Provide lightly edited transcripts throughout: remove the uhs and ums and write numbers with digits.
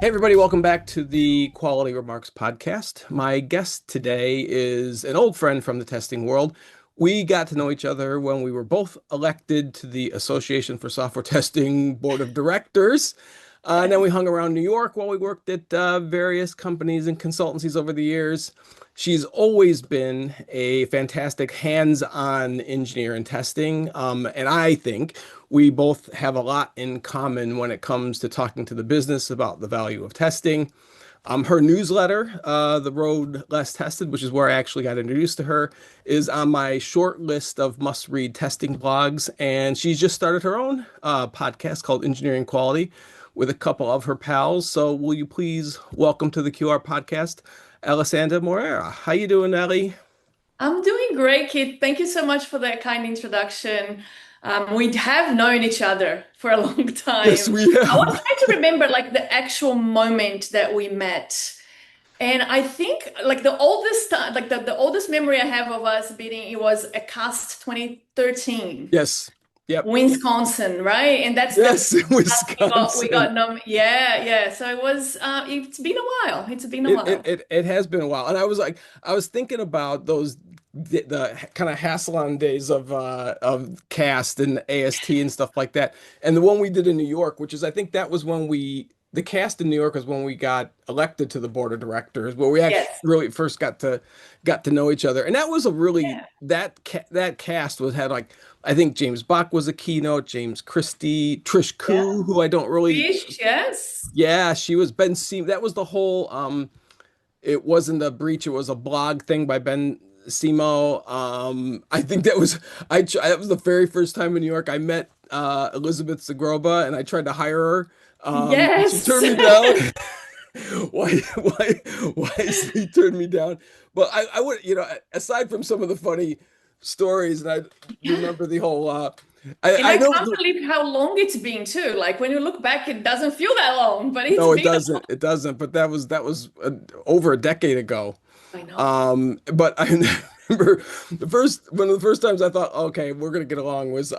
Hey, everybody, welcome back to the Quality Remarks podcast. My guest today is an old friend from the testing world. We got to know each other when we were both elected to the Association for Software Testing Board of Directors. And then we hung around New York while we worked at various companies and consultancies over the years. She's always been a fantastic hands-on engineer in testing. And I think we both have a lot in common when it comes to talking to the business about the value of testing. Her newsletter, The Road Less Tested, which is where I actually got introduced to her, is on my short list of must-read testing blogs. And she's just started her own podcast called Engineering Quality with a couple of her pals. So will you please welcome to the QR podcast, Alessandra Moreira. How you doing, Ellie? I'm doing great, Kit. Thank you so much for that kind introduction. We have known each other for a long Yes, time. we I was have. trying to remember like the actual moment that we met. And I think like the oldest the oldest memory I have of us meeting, it was a cast 2013, Yes. Yep. Wisconsin, right? And that's Yes, we got Wisconsin. yeah. So it was it's been a while. It's been a It, it while. it it has been a while, and I was thinking about those the kind of Hasselon days of cast and AST and stuff like that, and the one we did in New York, which is I think that was when we the cast in New York was when we got elected to the board of directors, where we actually Yes. really first got to know each other, and that was a really Yeah. that cast was had like I think James Bach was a keynote, James Christie, Trish Yeah. Koo, who I don't really Fish, yes. yeah, she was Ben Seam. That was the whole it wasn't a breach, it was a blog thing by Ben Simo. I think that was the very first time in New York I met Elizabeth Zagroba and I tried to hire her. She Yes. turned me down. Why wisely turned me down. But I would, aside from some of the funny stories, and I remember the whole And I I know can't believe how long it's been too. Like when you look back, it doesn't feel that long, but it's no, it been. doesn't. It doesn't. But that was over a decade ago. I know. But I remember one of the first times I thought, okay, we're gonna get along was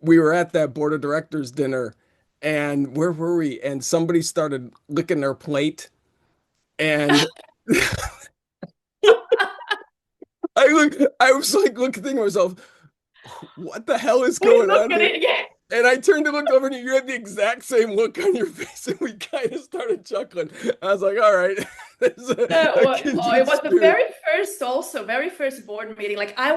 we were at that board of directors dinner, and where were we? And somebody started licking their plate, and I was like looking to myself, what the hell is We going look on at here? it, yeah. And I turned to look over and you had the exact same look on your face, and we kind of started chuckling. I was like, all right, there's a It kindred was the spirit. very first board meeting. Like I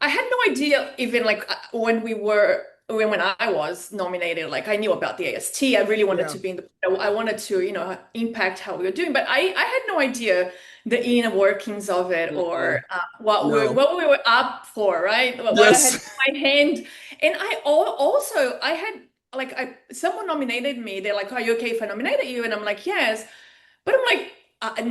had no idea even like when I was nominated, like I knew about the AST. I really wanted Yeah. to be in I wanted to, impact how we were doing, but I had no idea the inner workings of it or Mm-mm. No. what we were up for, right? What I had Yes. in my hand. And also I had like someone nominated me. They're like, "Are you okay if I nominated you?" And I'm like, "Yes." But I'm like,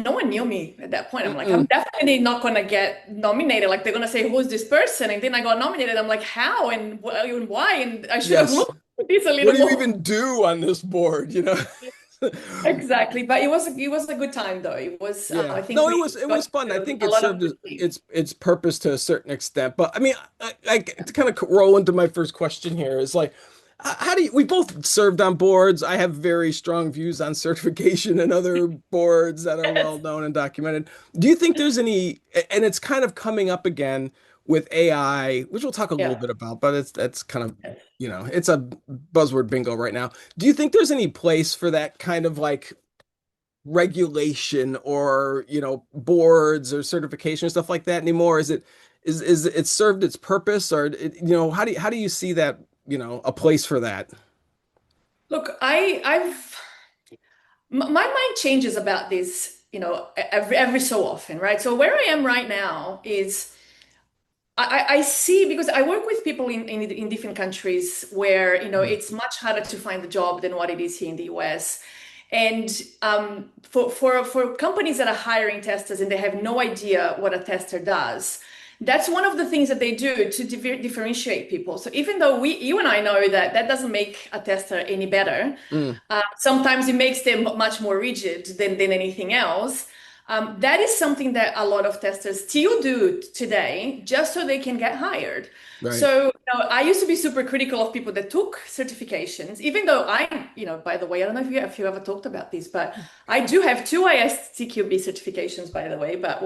no one knew me at that point. I'm like, I'm Mm-mm. definitely not gonna get nominated. Like they're gonna say, "Who's this person?" And then I got nominated. I'm like, how and why? And I should have Yes. looked at this a What little do you more. even do on this board, you know? Exactly, but it was a good time though. It was Yeah. I think No, we it got was fun. I to think a it lot of served good things. its purpose to a certain extent. But I mean, to kind of roll into my first question here is like, how do you, we both served on boards. I have very strong views on certification and other boards that are well Yes. known and documented. Do you think there's any, and it's kind of coming up again with AI, which we'll talk a little Yeah. bit about, but that's kind of, it's a buzzword bingo right now. Do you think there's any place for that kind of like regulation or boards or certification stuff like that anymore? Is it served its purpose, or how do you see that, a place for that? Look, my mind changes about this, every so often, right? So where I am right now is I see because I work with people in different countries where, Mm. it's much harder to find a job than what it is here in the US. And for companies that are hiring testers and they have no idea what a tester does, that's one of the things that they do to differentiate people. So even though you and I know that that doesn't make a tester any better, Mm. sometimes it makes them much more rigid than anything else. That is something that a lot of testers still do today, just so they can get hired. Right. So, I used to be super critical of people that took certifications, even though by the way, I don't know if you ever talked about this, but I do have two ISTQB certifications, by the way, but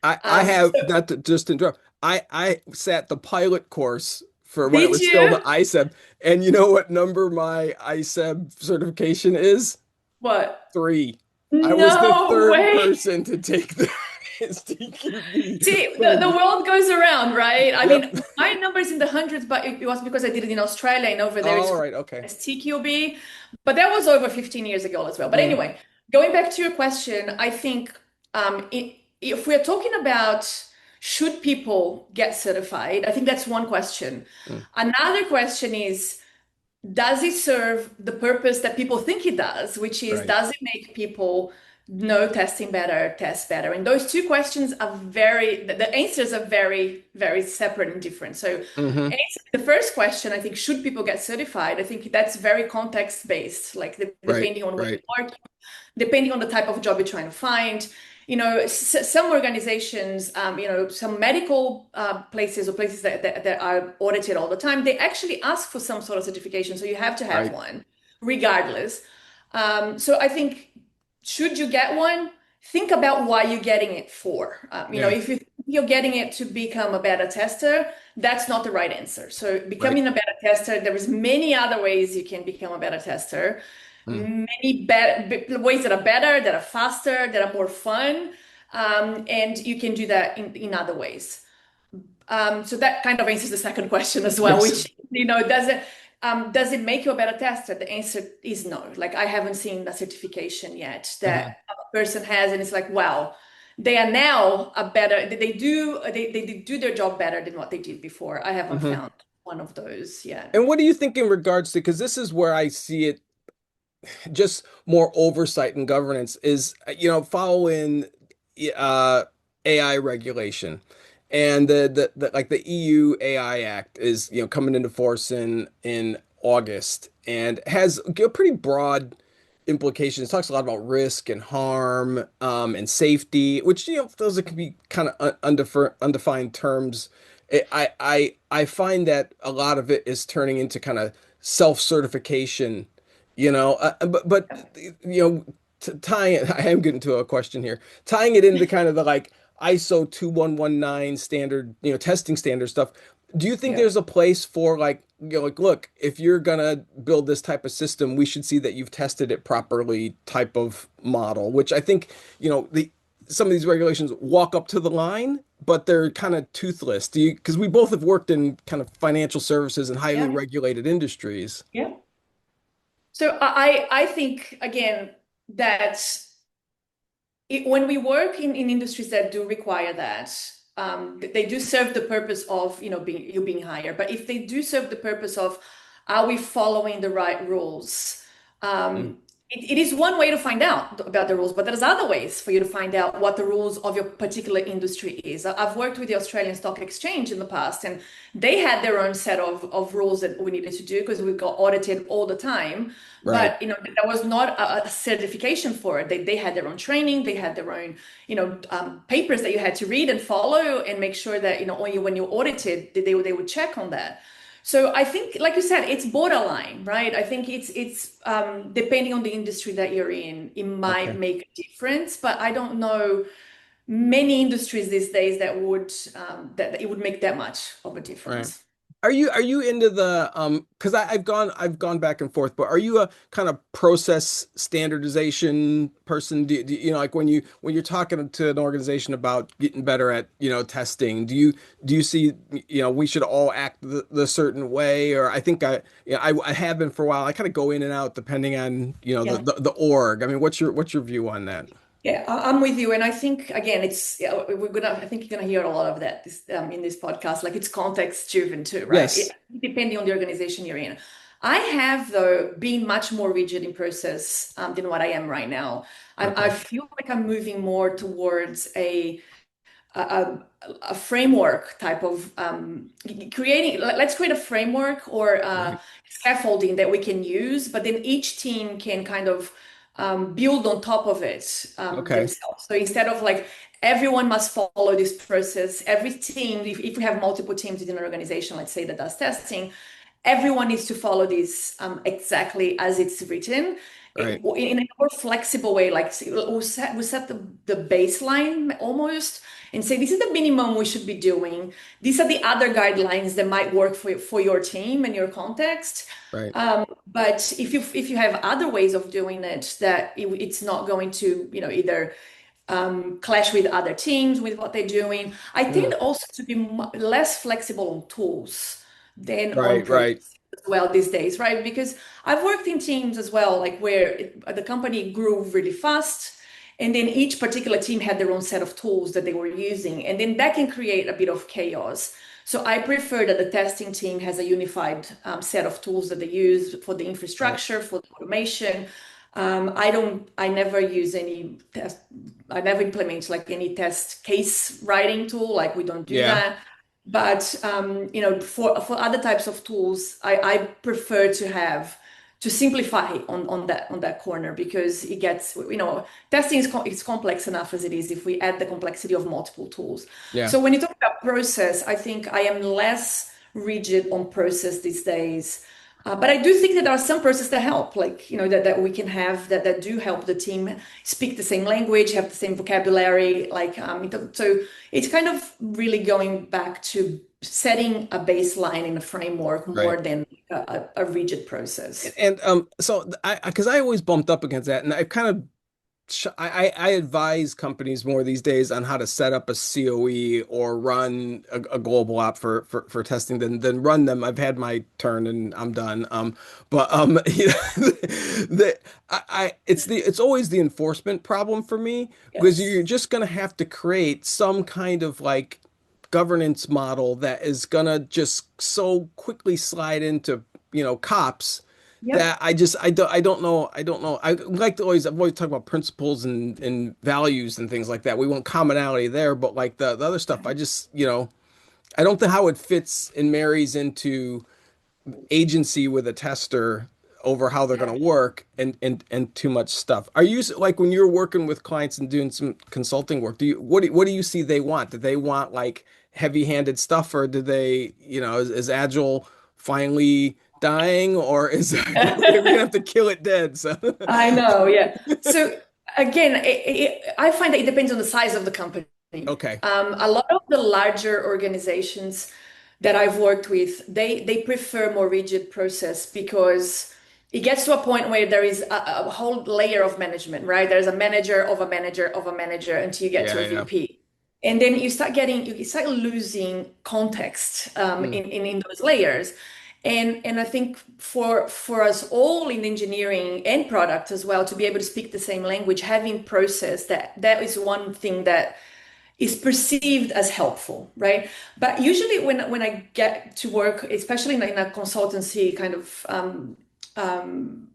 I um, have not to just interrupt. I sat the pilot course for when it did was still the you? ISEB, and you know what number my ISEB certification is? What? 3. I was the No third way. person to take the STQB. See, But the world goes around, right? I yep. mean, my number is in the hundreds, but it was because I did it in Australia and over there it's All called right. Okay. TQB. But that was over 15 years ago as well. But Mm, anyway, going back to your question, I think if we're talking about should people get certified, I think that's one question. mm. Another question is, does it serve the purpose that people think it does, which is, Right. does it make people know testing better, test better? And those two questions are the answers are very, very separate and different. So, Hmm. answering the first question, I think, should people get certified? I think that's very context based, like Right. depending on where Right. you work, depending on the type of job you're trying to find. Some organizations, some medical places or places that are audited all the time, they actually ask for some sort of certification. So you have to have Right. one regardless. So I think, should you get one? Think about why you're getting it for. Yeah. If you're getting it to become a better tester, that's not the right answer. So Right. becoming a better tester, there is many other ways you can become a better tester, Mm. many better ways that are better, that are faster, that are more fun, and you can do that in other ways. So that kind of answers the second question as well, Yes. which, does it make you a better tester? The answer is no. Like, I haven't seen a certification yet Hmm. that a person has, and it's like, wow, they are now a better, they do their job better than what they did before. I haven't Hmm. found one of those yet. And what do you think in regards to, because this is where I see it just more oversight and governance is, following uh, AI regulation. And the like the EU AI Act is, coming into force in August and has pretty broad implications. It talks a lot about risk and harm, and safety, which, those can be kind of undefined terms. I find that a lot of it is turning into kind of self-certification, but tying it, I am getting to a question here, tying it into kind of the like ISO 2119 standard, testing standard stuff. Do you think Yeah. there's a place for like, like, look, if you're gonna build this type of system, we should see that you've tested it properly type of model, which I think, the some of these regulations walk up to the line, but they're kind of toothless. Do you, because we both have worked in kind of financial services and highly Yeah. regulated industries. Yeah. So I think, again, that when we work in industries that do require that, they do serve the purpose of, being hired. But if they do serve the purpose of, are we following the right rules? Mm. Um, it is one way to find out about the rules, but there's other ways for you to find out what the rules of your particular industry is. I've worked with the Australian Stock Exchange in the past, and they had their own set of rules that we needed to do because we got audited all the time. Right. But there was not a certification for it. They had their own training, they had their own papers that you had to read and follow and make sure that when you audited, they would check on that. So I think, like you said, it's borderline, right? I think it's depending on the industry that you're in, it might Okay. make a difference, but I don't know many industries these days that it would make that much of a Right. difference. Are you into the because I've gone back and forth, but are you a kind of process standardization person? Like when you're talking to an organization about getting better at, testing, do you see, we should all act the certain way? Or I think I have been for a while. I kind of go in and out depending on, Yeah. the org. I mean, what's your view on that? Yeah, I'm with you, and I think, again, it's yeah, we're gonna. I think you're gonna hear a lot of that in this podcast. Like, it's context driven too, right? Yes. Depending on the organization you're in. I have, though, been much more rigid in process than what I am right now. I Okay. feel like I'm moving more towards a, a framework type of creating. Let's create a framework or Right. scaffolding that we can use, but then each team can kind of build on top of it Okay. themselves. So instead of like everyone must follow this process, every team, if we have multiple teams within an organization, let's say that does testing, everyone needs to follow this exactly as it's written Right. in a more flexible way. Like we set the baseline almost and say, this is the minimum we should be doing. These are the other guidelines that might work for your team and your context. Right. But if you have other ways of doing it that it's not going to, either clash with other teams, with what they're doing. I tend Mm. also to be less flexible on tools than on Right. Right. processes as well these days, right? Because I've worked in teams as well, like where the company grew really fast. And then each particular team had their own set of tools that they were using. And then that can create a bit of chaos. So I prefer that the testing team has a unified set of tools that they use for the Right. infrastructure, for the automation. I never use any test, I never implement like any test case writing tool, like we don't do Yeah. that. But for other types of tools, I prefer to simplify on that corner because it gets, testing is complex enough as it is if we add the complexity of multiple tools. Yeah. So when you talk about process, I think I am less rigid on process these days. But I do think that there are some processes that help, like, that we can have that do help the team speak the same language, have the same vocabulary. Like, so it's kind of really going back to setting a baseline in a framework Right. more than a rigid process. And so because I always bumped up against that, and I kind of I advise companies more these days on how to set up a COE or run a global app for testing than run them. I've had my turn and I'm done. But it's always the enforcement problem for me because Yes. you're just gonna have to create some kind of like governance model that is gonna just so quickly slide into, cops that Yep. I don't know. I like to always I've always talked about principles and values and things like that. We want commonality there, but like the other stuff, I don't think how it fits and marries into agency with a tester over how they're going to work and too much stuff. Are you like when you're working with clients and doing some consulting work, what do you see they want? Do they want like heavy-handed stuff or do they, is Agile finally dying or is we're gonna have to kill it dead? So I know, yeah. So again, I find that it depends on the size of the company. okay. A lot of the larger organizations that I've worked with, they prefer more rigid process because it gets to a point where there is a whole layer of management, right? There's a manager of a manager of a manager until you get to Yeah, a yeah. VP. And then you start losing context Mm, in those layers. And I think for us all in engineering and product as well to be able to speak the same language, having process that is one thing that is perceived as helpful, right? But usually when I get to work, especially in a consultancy kind of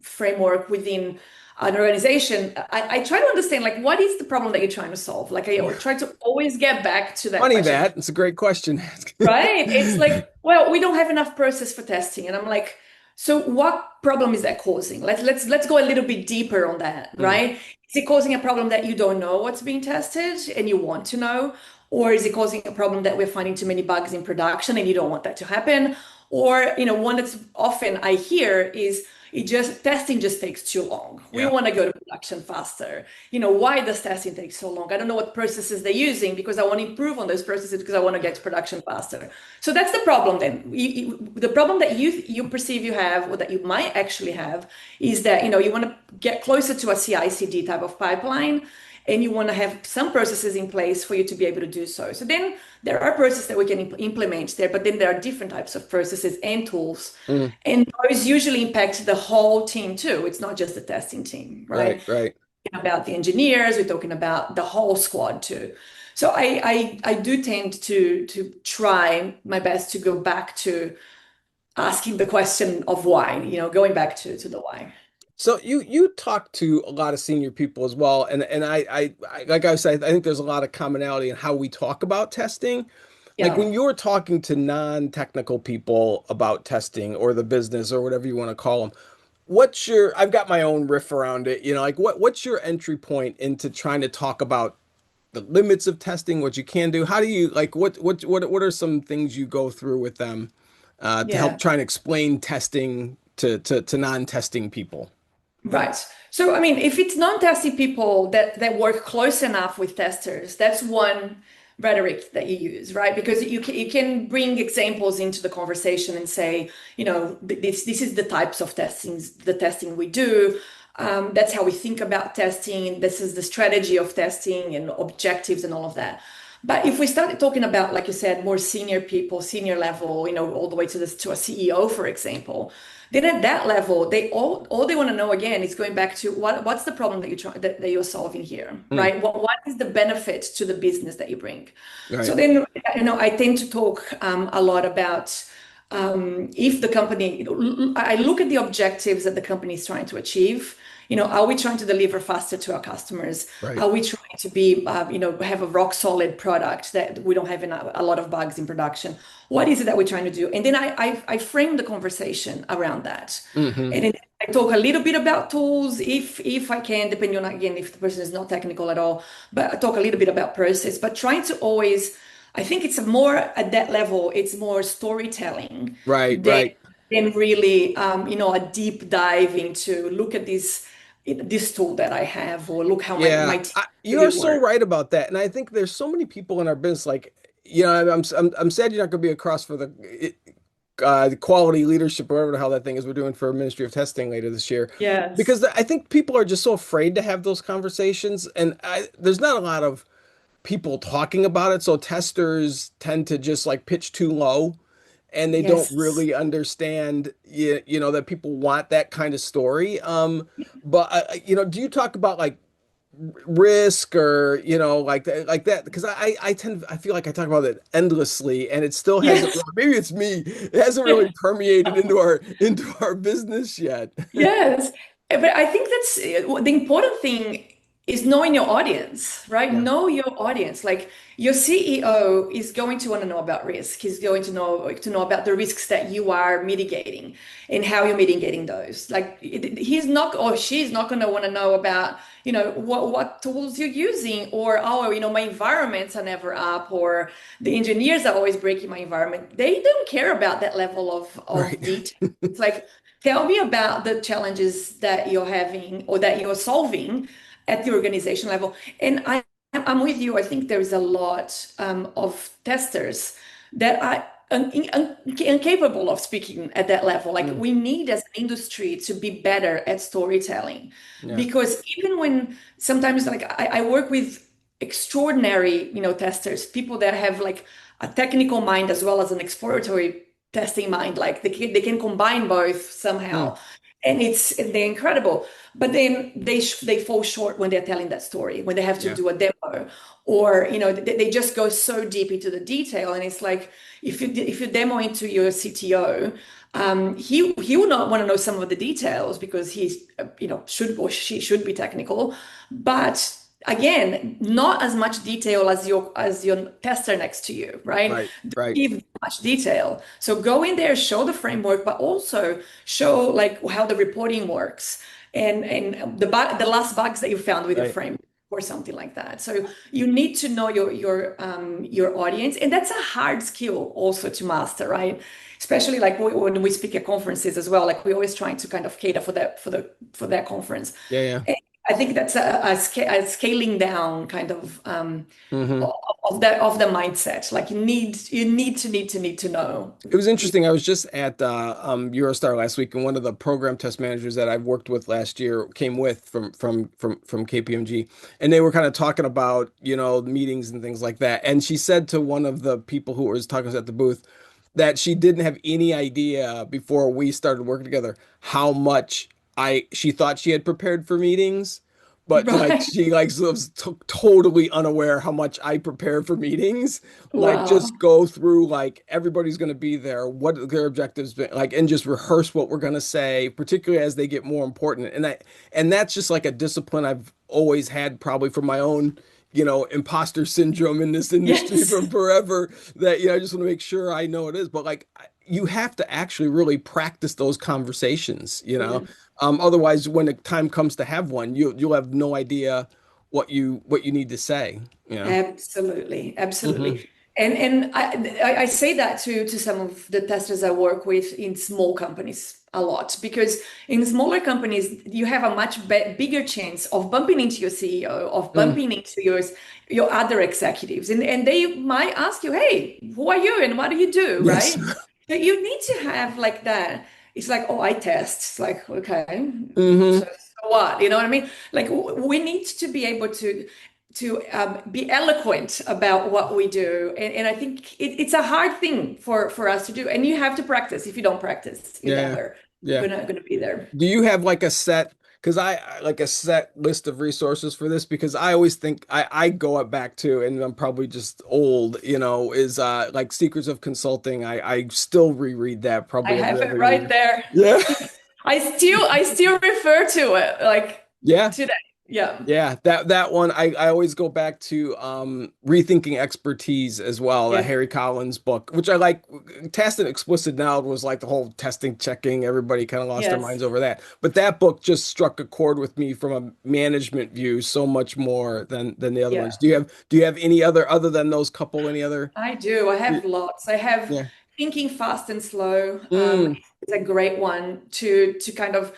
framework within an organization, I try to understand like what is the problem that you're trying to solve? Like I yeah. try to always get back to that Funny question. that. It's a great question. Right? It's like, well, we don't have enough process for testing. And I'm like, so what problem is that causing? Let's go a little bit deeper on that, Mm, right? Is it causing a problem that you don't know what's being tested and you want to know? Or is it causing a problem that we're finding too many bugs in production and you don't want that to happen? Or, one that's often I hear is testing just takes too long. We yeah. want to go to production faster. Why does testing take so long? I don't know what processes they're using because I want to improve on those processes because I want to get to production faster. So that's the problem then. The problem that you perceive you have or that you might actually have is that, you want to get closer to a CI/CD type of pipeline and you want to have some processes in place for you to be able to do so. So then there are processes that we can implement there, but then there are different types of processes and tools. Mm, And those usually impact the whole team too. It's not just the testing team, right? right, right. About the engineers, we're talking about the whole squad too. So I do tend to try my best to go back to asking the question of why, going back to the why. So you talk to a lot of senior people as well, and I like I said, I think there's a lot of commonality in how we talk about testing. Like Yeah. when you're talking to non-technical people about testing or the business or whatever you want to call them, what's your, I've got my own riff around it, like what's your entry point into trying to talk about the limits of testing, what you can do? How do you like what are some things you go through with them to help Yeah. try and explain testing to non-testing people? Right. So, I mean, if it's non-testing people that work close enough with testers, that's one rhetoric that you use, right? Because you can bring examples into the conversation and say, this is the types of the testing we do. That's how we think about testing. This is the strategy of testing and objectives and all of that. But if we start talking about, like you said, more senior people, senior level, all the way to a CEO, for example, then at that level, all they want to know again is going back to what's the problem that that you're solving here, Hmm. right? What is the benefit to the business that you bring? So Right. then, I tend to talk a lot about if the company, I look at the objectives that the company is trying to achieve. Are we trying to deliver faster to our customers? Right. Are we trying to be, have a rock solid product that we don't have a lot of bugs in production? What is it that we're trying to do? And then I frame the conversation around that. Hmm. And then I talk a little bit about tools, if I can, depending on, again, if the person is not technical at all, but I talk a little bit about process, but trying to always, I think it's more at that level, it's more storytelling Right. than, Right. than really, a deep dive into look at this tool that I have, or look how my Yeah, team you are really so works. right about that. And I think there's so many people in our business, like, I'm sad you're not going to be across for the quality leadership, or whatever the hell that thing is we're doing for Ministry of Testing later this year. Yes. Because I think people are just so afraid to have those conversations. And there's not a lot of people talking about it. So testers tend to just like pitch too low and they don't Yes. really understand, that people want that kind of story. But, do you talk about like risk or like that because I feel like I talk about it endlessly and it still hasn't Yes. really, maybe it's me, it hasn't really permeated into our business yet. Yes, but I think that's the important thing is knowing your audience, right? Yeah. Know your audience. Like your CEO is going to want to know about risk. He's going to know about the risks that you are mitigating and how you're mitigating those. Like he's not or she's not going to want to know about, what tools you're using or my environments are never up or the engineers are always breaking my environment. They don't care about that level of Right. detail. It's like tell me about the challenges that you're having or that you're solving at the organization level. And I'm with you. I think there's a lot of testers that are incapable of speaking at that level. Like Mm, we need as an industry to be better at storytelling, yeah. because even when sometimes like I work with extraordinary, testers, people that have like a technical mind as well as an exploratory testing mind. Like they can combine both Mm, somehow, and they're incredible. But then they fall short when they're telling that story, when they have to yeah. do a demo, or they just go so deep into the detail. And it's like if you demo into your CTO, he will not want to know some of the details because he's should or she should be technical, but again, not as much detail as your tester next to you, right? Right. Right. Give much detail. So go in there, show the framework, but also show like how the reporting works and the last bugs that you found with your Right. framework or something like that. So you need to know your audience, and that's a hard skill also to master, right? Especially like when we speak at conferences as well. Like we're always trying to kind of cater for that conference. Yeah. Yeah. I think that's a scaling down kind of Hmm. of the mindset. Like you need to know. It was interesting. I was just at Eurostar last week, and one of the program test managers that I've worked with last year came with from KPMG, and they were kind of talking about meetings and things like that. And she said to one of the people who was talking at the booth that she didn't have any idea before we started working together how much I she thought she had prepared for meetings. But like Right. she like was totally unaware how much I prepare for meetings, like just Wow. go through like everybody's going to be there, what their objectives been like, and just rehearse what we're going to say, particularly as they get more important. And that's just like a discipline I've always had, probably from my own imposter syndrome in this industry Yes. from forever, that I just want to make sure I know it is. But like you have to actually really practice those conversations, you know. Mm. Otherwise, when the time comes to have one, you'll have no idea what you need to say, you know. Absolutely, Hmm. absolutely. And I say that to some of the testers I work with in small companies a lot, because in smaller companies you have a much bigger chance of bumping into your CEO, of Mm, bumping into your other executives, and they might ask you, "Hey, who are you and what do you do?" yes. Right? So you need to have like that. It's like, "Oh, I test." It's like, okay, so, Hmm. so what? You know what I mean? Like we need to be able to be eloquent about what we do, and I think it's a hard thing for us to do, and you have to practice. If you don't practice, you're Yeah. never Yeah. gonna be there. Do you have like a set, because like a set list of resources for this? Because I always think I go it back to, and I'm probably just old, you know, is like Secrets of Consulting. I still reread that I probably have every it other right year. there. Yeah. I still refer to it like Yeah. today. Yeah. Yeah, that one I always go back to Rethinking Expertise as well, the Yeah. Harry Collins book, which I like. Test and Explicit Now was like the whole testing, checking, everybody kind of lost their Yes. minds over that. But that book just struck a chord with me from a management view so much more than the other Yeah. ones. Do you have any other than those couple, any other? I do. I have lots. I have Yeah. Thinking Fast and Slow. Mm, Is a great one to kind of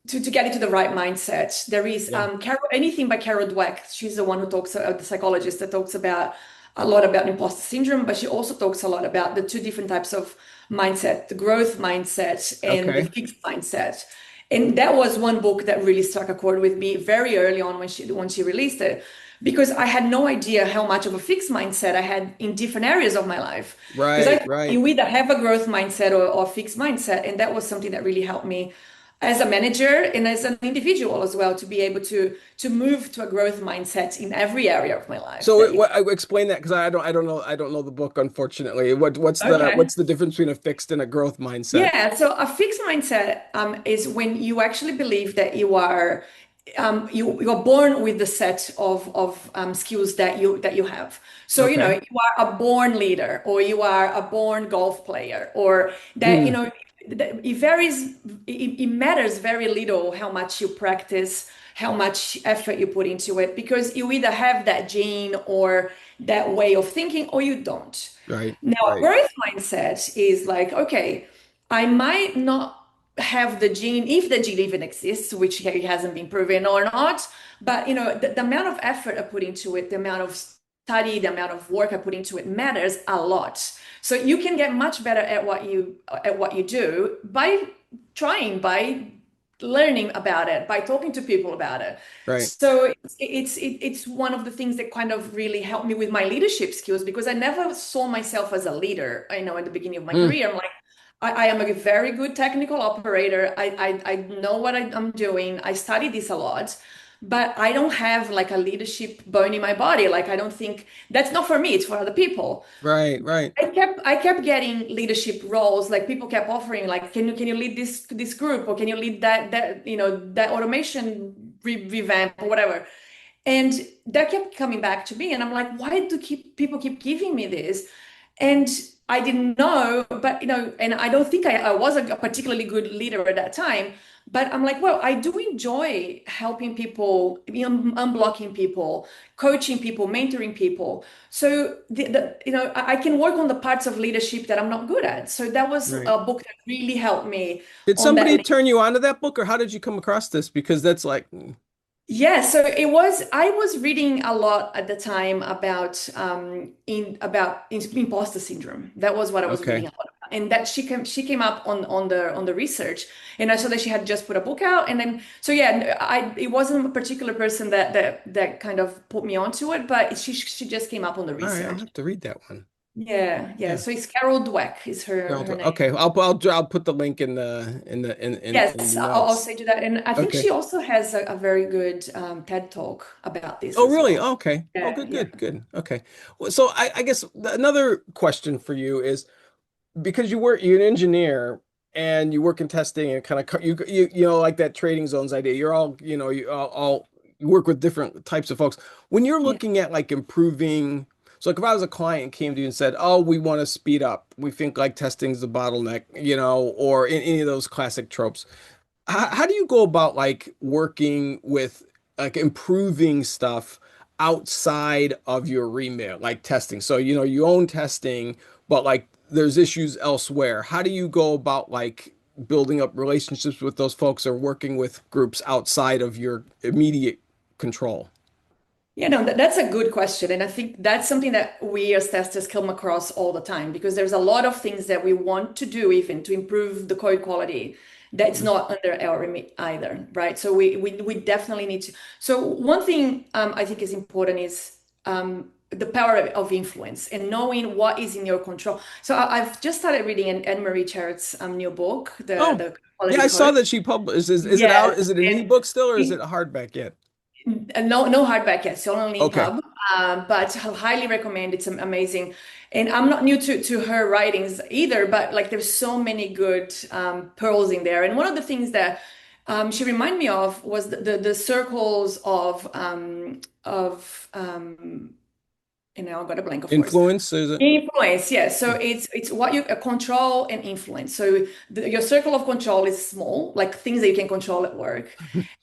to get into the right mindset. There is yeah. Carol, anything by Carol Dweck. She's the one who talks, the psychologist that talks about a lot about imposter syndrome, but she also talks a lot about the two different types of mindset, the growth mindset and the Okay. fixed mindset. And that was one book that really struck a chord with me very early on when she released it, because I had no idea how much of a fixed mindset I had in different areas of my life. Because I Right, thought right. you either have a growth mindset or fixed mindset, and that was something that really helped me as a manager and as an individual as well, to be able to move to a growth mindset in every area of my life. So That you what I explain that because I don't know the book, unfortunately. okay. What's the difference between a fixed and a growth mindset? Yeah, so a fixed mindset is when you actually believe that you are born with the set of skills that you have. So you know Okay. you are a born leader, or you are a born golf player, or that you Mm, know it varies. It matters very little how much you practice, how much effort you put into it, because you either have that gene or that way of thinking, or you don't. right, Now, a right, growth mindset is like, okay, I might not have the gene, if the gene even exists, which hasn't been proven or not, but you know, the amount of effort I put into it, the amount of study, the amount of work I put into it matters a lot. So you can get much better at what you do by trying, by learning about it, by talking to people about it. right. So it's one of the things that kind of really helped me with my leadership skills, because I never saw myself as a leader. I know at the beginning of my Mm, career, I'm like, I am a very good technical operator. I know what I'm doing. I study this a lot, but I don't have like a leadership bone in my body. Like I don't think that's not for me. It's for other people. right, right. I kept getting leadership roles. Like people kept offering, like, can you lead this group, or can you lead that that automation revamp or whatever. And that kept coming back to me, and I'm like, why do keep people keep giving me this? And I didn't know, but and I don't think I was a particularly good leader at that time. But I'm like, well, I do enjoy helping people, unblocking people, coaching people, mentoring people. So I can work on the parts of leadership that I'm not good at. So that was Right. a book that really helped me Did on that. somebody turn you on to that book, or how did you come across this? Because that's like, Yeah, so I was reading a lot at the time about imposter syndrome. That was what I was reading okay. a lot about. And that she came up on the research, and I saw that she had just put a book out. And then so yeah, I it wasn't a particular person that kind of put me onto it, but she just came up on the All right, I'll research. have to read that one. Yeah, yeah. Yeah. So it's Carol Dweck is her name. Okay, I'll put the link in in Yes, the I'll notes. say to that. And I think Okay. she also has a very good TED talk about this Oh, as really? well. Okay. Oh, Yeah, good, yeah. good, good. Okay. Well, so I guess another question for you is because you're an engineer and you work in testing and kind of you know like that trading zones idea. You're all you know you all you work with different types of folks. When you're Yeah. looking at like improving, So like if I was a client and came to you and said, "Oh, we want to speed up. We think like testing's the bottleneck," or in any of those classic tropes. How do you go about like working with like improving stuff outside of your remit, like testing? So, you own testing, but like there's issues elsewhere. How do you go about like building up relationships with those folks or working with groups outside of your immediate control? Yeah, no, that's a good question. And I think that's something that we as testers come across all the time because there's a lot of things that we want to do even to improve the code quality that's Mhm. not under our remit either, right? So we definitely need to. So one thing I think is important is the power of influence and knowing what is in your control. So I've just started reading Anne-Marie Charrett's new book, Oh, the yeah, quality I saw code. that she published. Is it out? Yes, Is it an and ebook still or is it a hardback yet? no, no hardback yet, so only Okay. pub. But I highly recommend. It's amazing, and I'm not new to her writings either. But like, there's so many good pearls in there. And one of the things that she reminded me of was the circles of I got a blank, of course. Influence, is it? Influence, yes. So it's what you control and influence. So your circle of control is small, like things that you can control at work.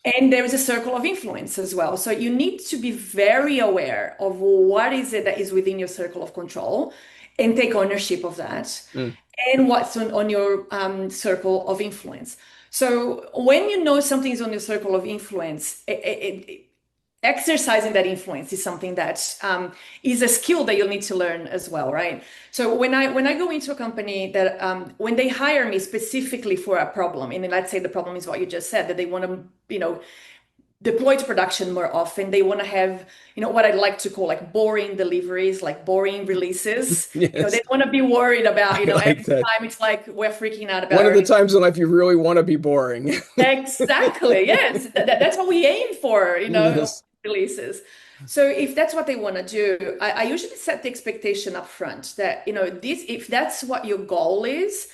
And there is a circle of influence as well. So you need to be very aware of what is it that is within your circle of control and take ownership of that Mm. and what's on your circle of influence. So when you know something is on your circle of influence, exercising that influence is something that is a skill that you'll need to learn as well, right? So when I go into a company that when they hire me specifically for a problem, and let's say the problem is what you just said, that they want to deploy to production more often, they want to have what I'd like to call like boring deliveries, like boring releases. They Yes, want to be worried about I like every that. time it's like we're freaking out about One of the earning. times in life you really want to be boring. Exactly. Yes. That's what we aim for, Yes. releases. So if that's what they want to do, I usually set the expectation up front that, if that's what your goal is,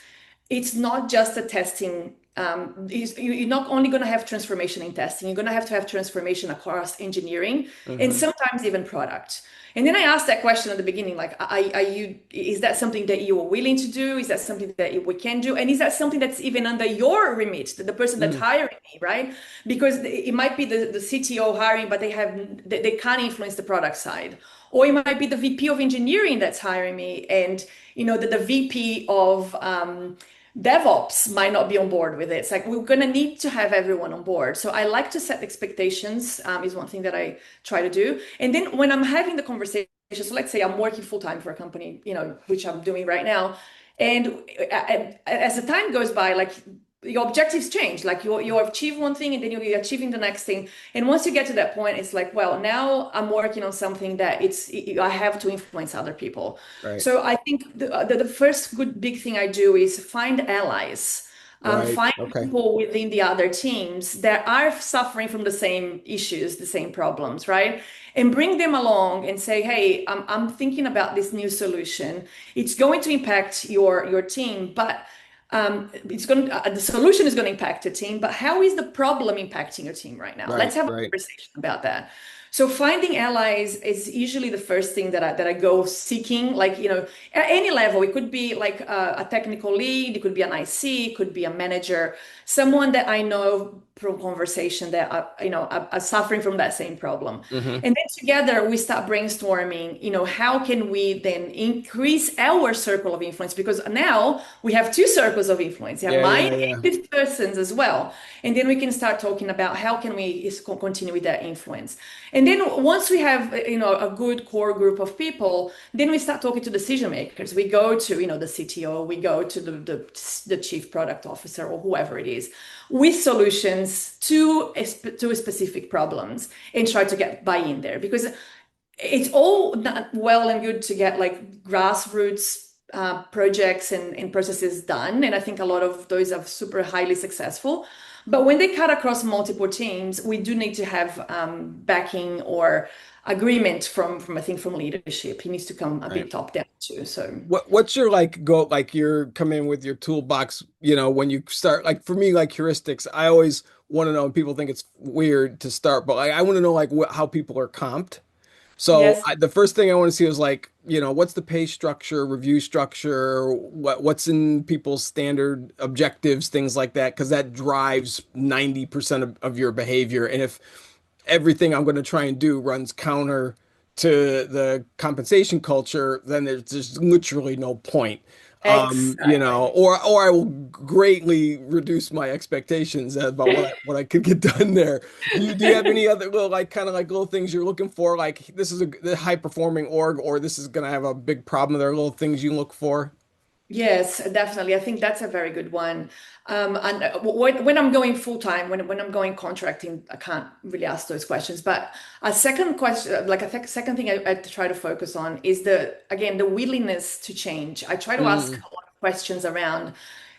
it's not just a testing. You're not only going to have transformation in testing, you're going to have transformation across engineering and Hmm. sometimes even product. And then I asked that question at the beginning, like, is that something that you are willing to do? Is that something that we can do? And is that something that's even under your remit, the person that's Hmm. hiring me, right? Because it might be the CTO hiring, but they can't influence the product side. Or it might be the VP of engineering that's hiring me, and the VP of DevOps might not be on board with it. It's like we're gonna need to have everyone on board. So I like to set expectations, is one thing that I try to do. And then when I'm having the conversation, so let's say I'm working full time for a company, which I'm doing right now, and as the time goes by, like your objectives change. Like you achieve one thing, and then you're achieving the next thing. And once you get to that point, it's like, well, now I'm working on something that I have to influence other people. Right. So I think the first good big thing I do is find allies, Right. find Okay. people within the other teams that are suffering from the same issues, the same problems, right? And bring them along and say, hey, I'm thinking about this new solution. It's going to impact your team, but the solution is going to impact your team, but how is the problem impacting your team right now? Let's Right. have a Right. conversation about that. So finding allies is usually the first thing that I go seeking, like, at any level. It could be like a technical lead, it could be an IC, it could be a manager, someone that I know from conversation that are suffering from that same problem. Hmm. And then together we start brainstorming, how can we then increase our circle of influence? Because now we have two circles of influence. You have Yeah. mine Yeah. Yeah. and this person's as well. And then we can start talking about how can we continue with that influence. And then once we have, a good core group of people, then we start talking to decision makers. We go to, the CTO, we go to the chief product officer or whoever it is with solutions to specific problems and try to get buy-in there, because it's all not well and good to get like grassroots projects and processes done. And I think a lot of those are super highly successful. But when they cut across multiple teams, we do need to have backing or agreement from I think from leadership. It needs to come a Right. bit top down too. So What's your like go like you're coming in with your toolbox, when you start like for me like heuristics, I always want to know and people think it's weird to start, but like I want to know like how people are comped. So Yes. the first thing I want to see is like, what's the pay structure, review structure, what's in people's standard objectives, things like that, because that drives 90% of your behavior. And if everything I'm going to try and do runs counter to the compensation culture, then there's just literally no point. Exactly. Or I will greatly reduce my expectations about what I could get done there. Do you have any other little like kind of like little things you're looking for? Like this is the high performing org, or this is gonna have a big problem. There are little things you look for. Yes, definitely. I think that's a very good one. And when I'm going full time, when I'm going contracting, I can't really ask those questions. But a second question, like second thing I try to focus on is the willingness to change. I try to ask Mm, a lot of questions around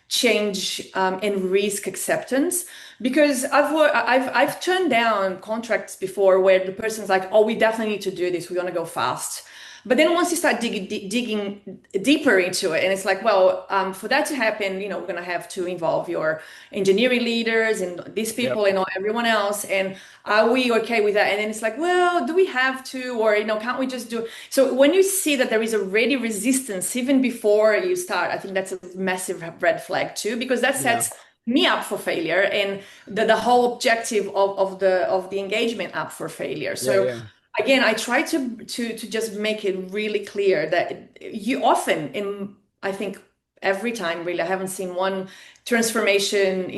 change and risk acceptance because I've turned down contracts before where the person's like, oh, we definitely need to do this. We want to go fast. But then once you start digging deeper into it, and it's like, well, for that to happen, we're going to have to involve your engineering leaders and these yep. people and everyone else. And are we okay with that? And then it's like, well, do we have to, or can't we just do? So when you see that there is already resistance even before you start, I think that's a massive red flag too, because that Yeah. sets me up for failure and the whole objective of the engagement up for failure. Yeah. So Yeah. again, I try to just make it really clear that you often in I think every time really I haven't seen one transformation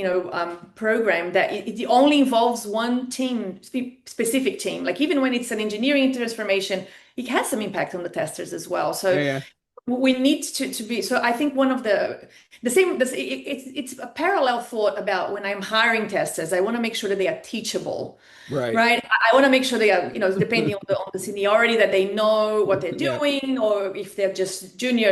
program that it only involves one team, specific team. Like even when it's an engineering transformation, it has some impact on the testers as well. Yeah. So Yeah. we need to be so I think one of the same it's a parallel thought about when I'm hiring testers. I want to make sure that they are teachable, Right. right? I want to make sure they are, depending on the seniority, that they know what they're Yeah. doing, or if they're just junior,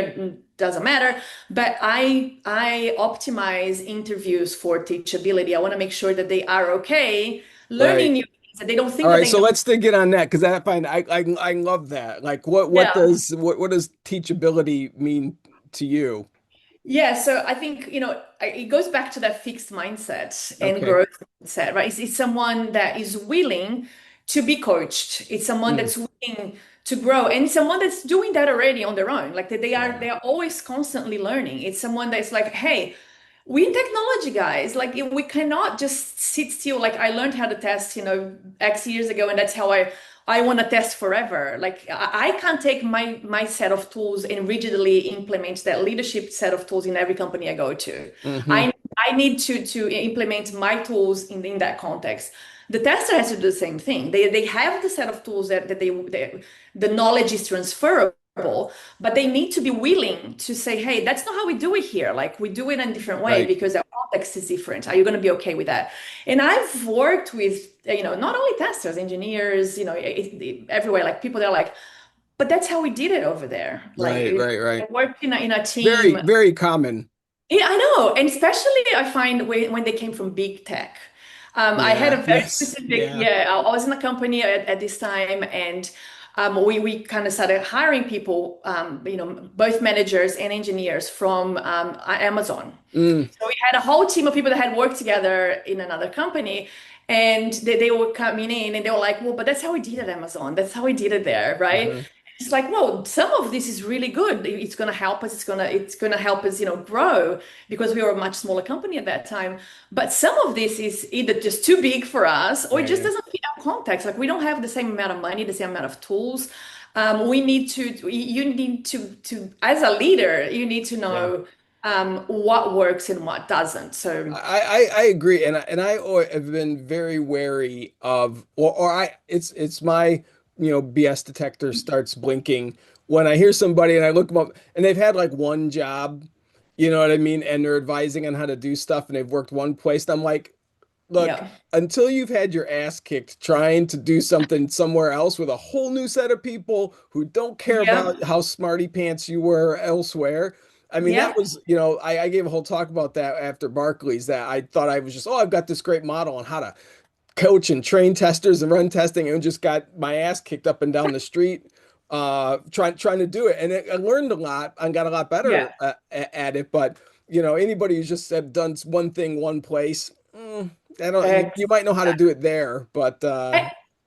doesn't matter. But I optimize interviews for teachability. I want to make sure that they are okay learning Right. new things, that they don't All think that right, they so know. let's get on that because I love that. Like, Yeah. what does teachability mean to you? Yeah, so I think, it goes back to that fixed mindset and Okay. growth mindset, right? It's someone that is willing to be coached. It's someone Mm, that's willing to grow and someone that's doing that already on their own. Like they are yeah. they are always constantly learning. It's someone that's like, hey, we in technology guys, like we cannot just sit still. Like I learned how to test, X years ago, and that's how I want to test forever. Like I can't take my set of tools and rigidly implement that leadership set of tools in every company I go to. Hmm. I need to implement my tools in that context. The tester has to do the same thing. They have the set of tools that the knowledge is transferable, but they need to be willing to say, hey, that's not how we do it here. Like we do it in a different way Right. because our context is different. Are you going to be okay with that? And I've worked with, not only testers, engineers, everywhere, like people that are like, but that's how we did it over there. Like Right. Right. I Right. worked in a Very, team. very common. Yeah, I know. And especially I find when they came from big tech. I had a Yeah. very Yes. specific, Yeah. yeah, I was in a company at this time and we kind of started hiring people, both managers and engineers from Amazon. Mm, So we had a whole team of people that had worked together in another company and they were coming in and they were like, well, but that's how we did it at Amazon. That's how we did it there, right? hmm. It's like, well, some of this is really good. It's going to help us. It's going to help us, grow because we were a much smaller company at that time. But some of this is either just too big for us or it Yeah. just Yeah. doesn't fit our context. Like we don't have the same amount of money, the same amount of tools. We need you need as a leader, you need to Yeah. know what works and what doesn't. So I agree, and I have been very wary of, or it's my BS detector starts blinking when I hear somebody and I look them up and they've had like one job, you know what I mean, and they're advising on how to do stuff and they've worked one place. And I'm like, look, yeah, until you've had your ass kicked trying to do something somewhere else with a whole new set of people who don't care yeah, about how smarty pants you were elsewhere. I mean, that yeah, was, I gave a whole talk about that after Barclays that I thought I was just, oh, I've got this great model on how to coach and train testers and run testing and just got my ass kicked up and down the street trying to do it. And I learned a lot and got a lot yeah. better at it. But, anybody who's just have done one thing one place, I don't, you might know how to do it there, but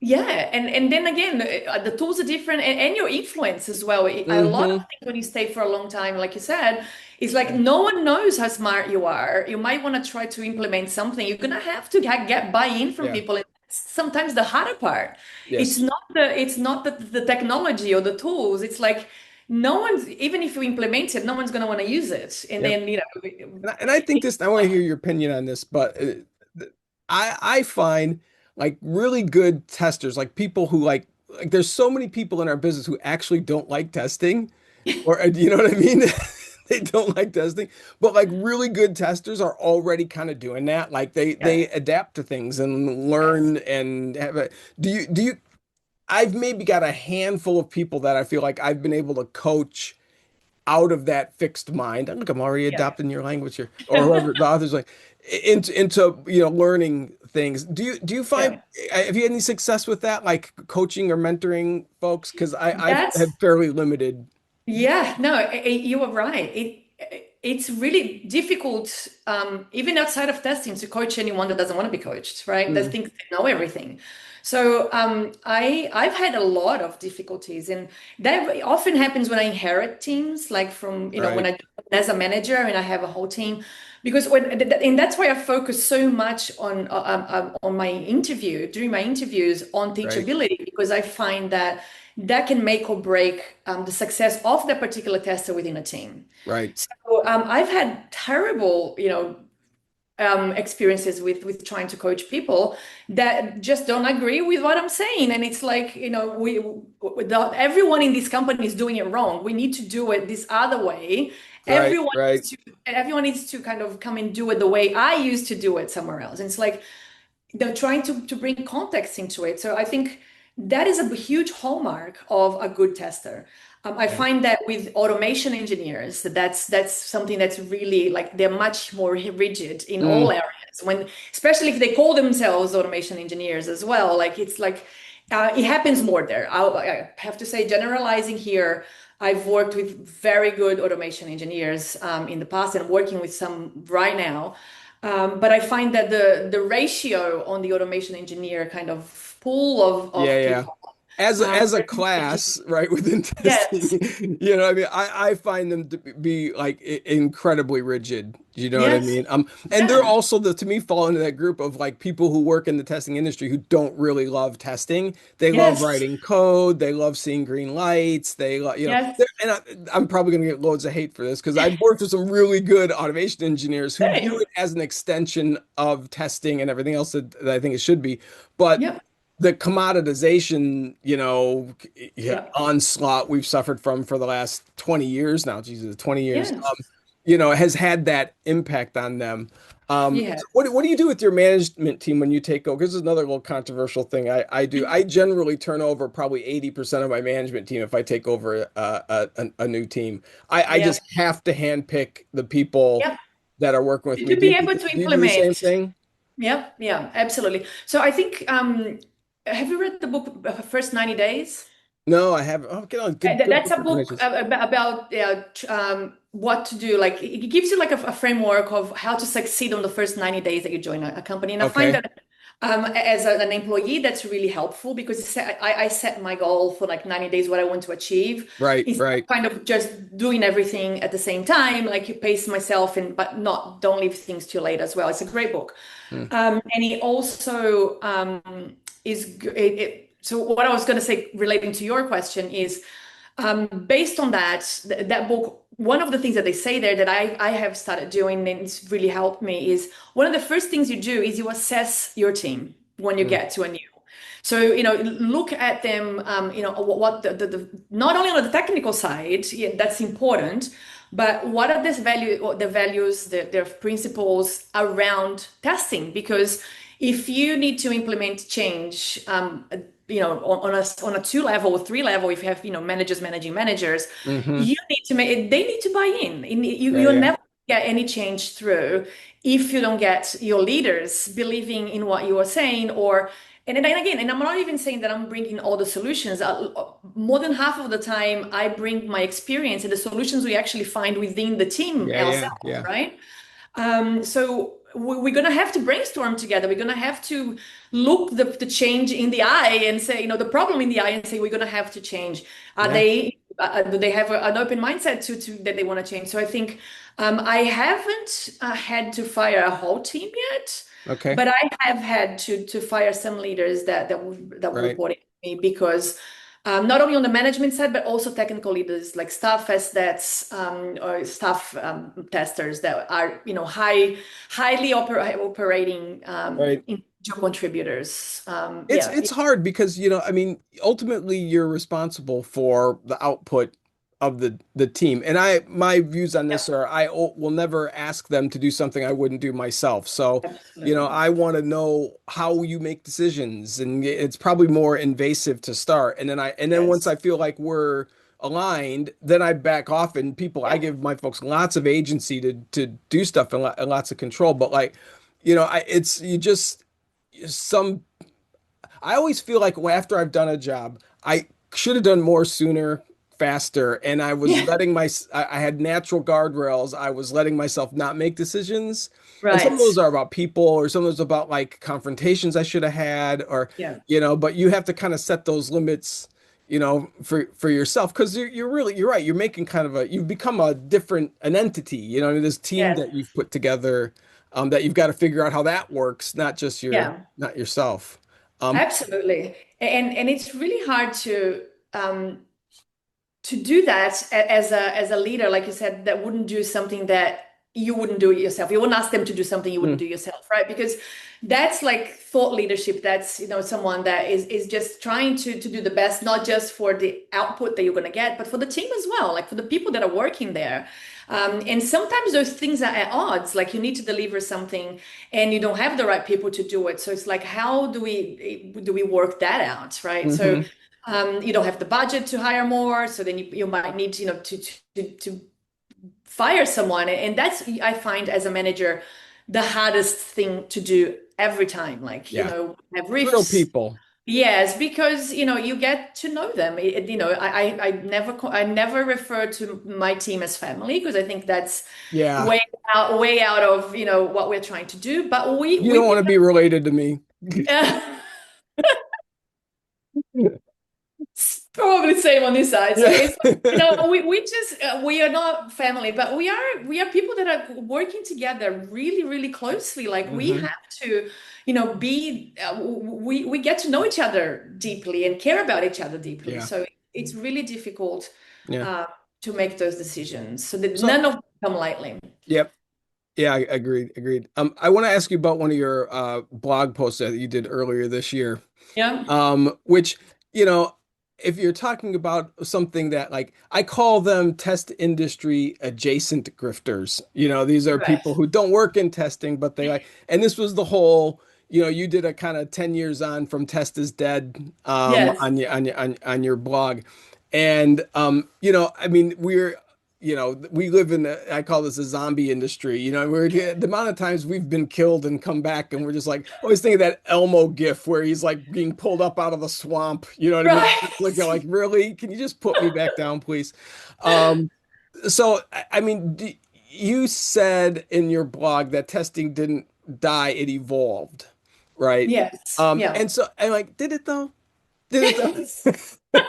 Yeah, and then again, the tools are different, and your influence as well. A lot of Hmm. things when you stay for a long time, like you said, is like no one knows how smart you are. You might want to try to implement something. You're gonna have to get buy-in from Yeah. people. And that's sometimes the harder part. Yes. It's not the technology or the tools. It's like no one's even if you implement it, no one's gonna want to use it. And Yep. then And I think this, I want to hear your opinion on this, but I find like really good testers, like people who like there's so many people in our business who actually don't like testing, or you know what I mean? They don't like testing, but like really good testers are already kind of doing that. Like they yes, adapt to things and yes, learn and have a, do you I've maybe got a handful of people that I feel like I've been able to coach out of that fixed mind. And look, I'm already yeah. adopting your language here, or whoever the author's like into learning things. Do you find Yeah. have you had any success with that, like coaching or mentoring folks? Because I have That's fairly limited. Yeah, no, you are right. It's really difficult, even outside of testing, to coach anyone that doesn't want to be coached, right? That Mm, thinks they know everything. So I've had a lot of difficulties, and that often happens when I inherit teams, like from when right, I as a manager and I have a whole team, because and that's why I focus so much on my interview during my interviews on right, teachability, because I find that can make or break the success of that particular tester within a team. right. So I've had terrible, experiences with trying to coach people that just don't agree with what I'm saying, and it's like everyone in this company is doing it wrong. We need to do it this other way. Right, Everyone right. needs to everyone needs to kind of come and do it the way I used to do it somewhere else. And it's like they're trying to bring context into it. So I think that is a huge hallmark of a good tester. I Yeah. find that with automation engineers, that's something that's really like they're much more rigid in all Mm, areas. When especially if they call themselves automation engineers as well, like it's like it happens more there. I have to say, generalizing here, I've worked with very good automation engineers in the past, and working with some right now. But I find that the ratio on the automation engineer kind of pool yeah, of yeah. people. As a They're really class, right, within testing, yes, I mean, I find them to be like incredibly rigid. You know what I yes, mean? And they're yeah, also to me fall into that group of like people who work in the testing industry who don't really love testing. They love yes, writing code. They love seeing green lights. They love, yes. and I'm probably going to get loads of hate for this because I've worked with some really good automation engineers who view Same. it as an extension of testing and everything else that I think it should be. But Yep, the commoditization, yeah, yep, onslaught we've suffered from for the last 20 years now, Jesus, 20 years, yes, has had that impact on them. yeah. So what do you do with your management team when you take over? This is another little controversial thing I do. I generally turn over probably 80% of my management team if I take over a new team. I Yeah. just have to handpick the people Yep. that are working with me. To be able to Do you do the same implement. thing? Yep, yeah, absolutely. So I think have you read the book First 90 Days? No, I haven't. Oh, get on. Good That's book a book recommendations. about what to do. Like it gives you like a framework of how to succeed on the first 90 days that you join a company. And I find Okay. that as an employee, that's really helpful because I set my goal for like 90 days, what I want to achieve. Right, Instead of right. kind of just doing everything at the same time, like you pace myself and but not don't leave things too late as well. It's a great book. Hmm. And it also so what I was going to say relating to your question is based on that book, one of the things that they say there that I have started doing and it's really helped me is one of the first things you do is you assess your team when you Hmm. get to a new. So, look at them, what not only on the technical side, yeah, that's important, but what are the values, their principles around testing? Because if you need to implement change, on a two level or three level, if you have, managers managing managers, Hmm. you need to they need to buy in. Yeah, You'll yeah. never get any change through if you don't get your leaders believing in what you are saying and then again, and I'm not even saying that I'm bringing all the solutions. More than half of the time, I bring my experience and the solutions we actually find within the team Yeah, yeah, ourselves, yeah. right? So we're going to have to brainstorm together. We're going to have to look the change in the eye and say, the problem in the eye and say, we're going to have to change. Yeah. Do they have an open mindset to that they want to change? So I think I haven't had to fire a whole team yet, Okay. but I have had to fire some leaders that would Right. report it to me because not only on the management side, but also technical leaders like staff as that's or staff testers that are, highly operating Right. individual contributors. It's Yeah, it's hard because, I mean, ultimately you're responsible for the output of the team. And my views on yeah, this are will never ask them to do something I wouldn't do myself. So, absolutely. I want to know how you make decisions, and it's probably more invasive to start. And then once I Yes. feel like we're aligned, then I back off, and I Yeah. give my folks lots of agency to do stuff, and lots of control. But like, it's you just some I always feel like after I've done a job, I should have done more sooner, faster, and I was Yeah. letting I had natural guardrails. I was letting myself not make decisions. And some of Right. those are about people, or some of those about like confrontations I should have had, or Yeah. but you have to kind of set those limits, for yourself, because you're right. You're making kind of you've become an entity, this team Yes. that you've put together, that you've got to figure out how that works, Yeah. not yourself. Um, Absolutely. And it's really hard um, to do that as a leader, like you said, that wouldn't do something that you wouldn't do it yourself. You wouldn't ask them to do something you wouldn't mm, do yourself, right? Because that's like thought leadership. That's someone that is just trying to do the best, not just for the output that you're going to get, but for the team as well, like for the people that are working there. And sometimes those things are at odds. Like you need to deliver something, and you don't have the right people to do it. So it's like, how do we work that out, right? So hmm you don't have the budget to hire more, so then you might need, to fire someone, and that's I find as a manager the hardest thing to do every time. Like Yeah. have Real riffs. people. Yes, because you get to know them. I never refer to my team as family because I think that's Yeah. way out of what we're trying to do. But we You we don't want pick to be related to me. up. It's probably the same on this side. So Yeah. it's we are not family, but we are people that are working together really, really closely. Like we hmm have to, be we get to know each other deeply and care about each other deeply. Yeah. So it's really difficult Yeah. uh, to make those decisions. So that So, none of them come lightly. yep. Yeah, I agreed. Agreed. I want to ask you about one of your blog posts that you did earlier this year. Yeah. Which, you know, if you're talking about something that like I call them test industry adjacent grifters. These are people Right. who don't work in testing, but they like, and this was the whole, you did a kind of 10 years on from test is dead Yes. on your blog. And I mean, we live in I call this a zombie industry. The amount of times we've been killed and come back, and we're just like, always think of that Elmo gif where he's like being pulled up out of the swamp. You know what I mean? Right. It's like, you're like, really? Can you just put me back down, please? Um, so, I mean, you said in your blog that testing didn't die, it evolved, right? Yes. Yeah. And so, and like, did it though? Did it though?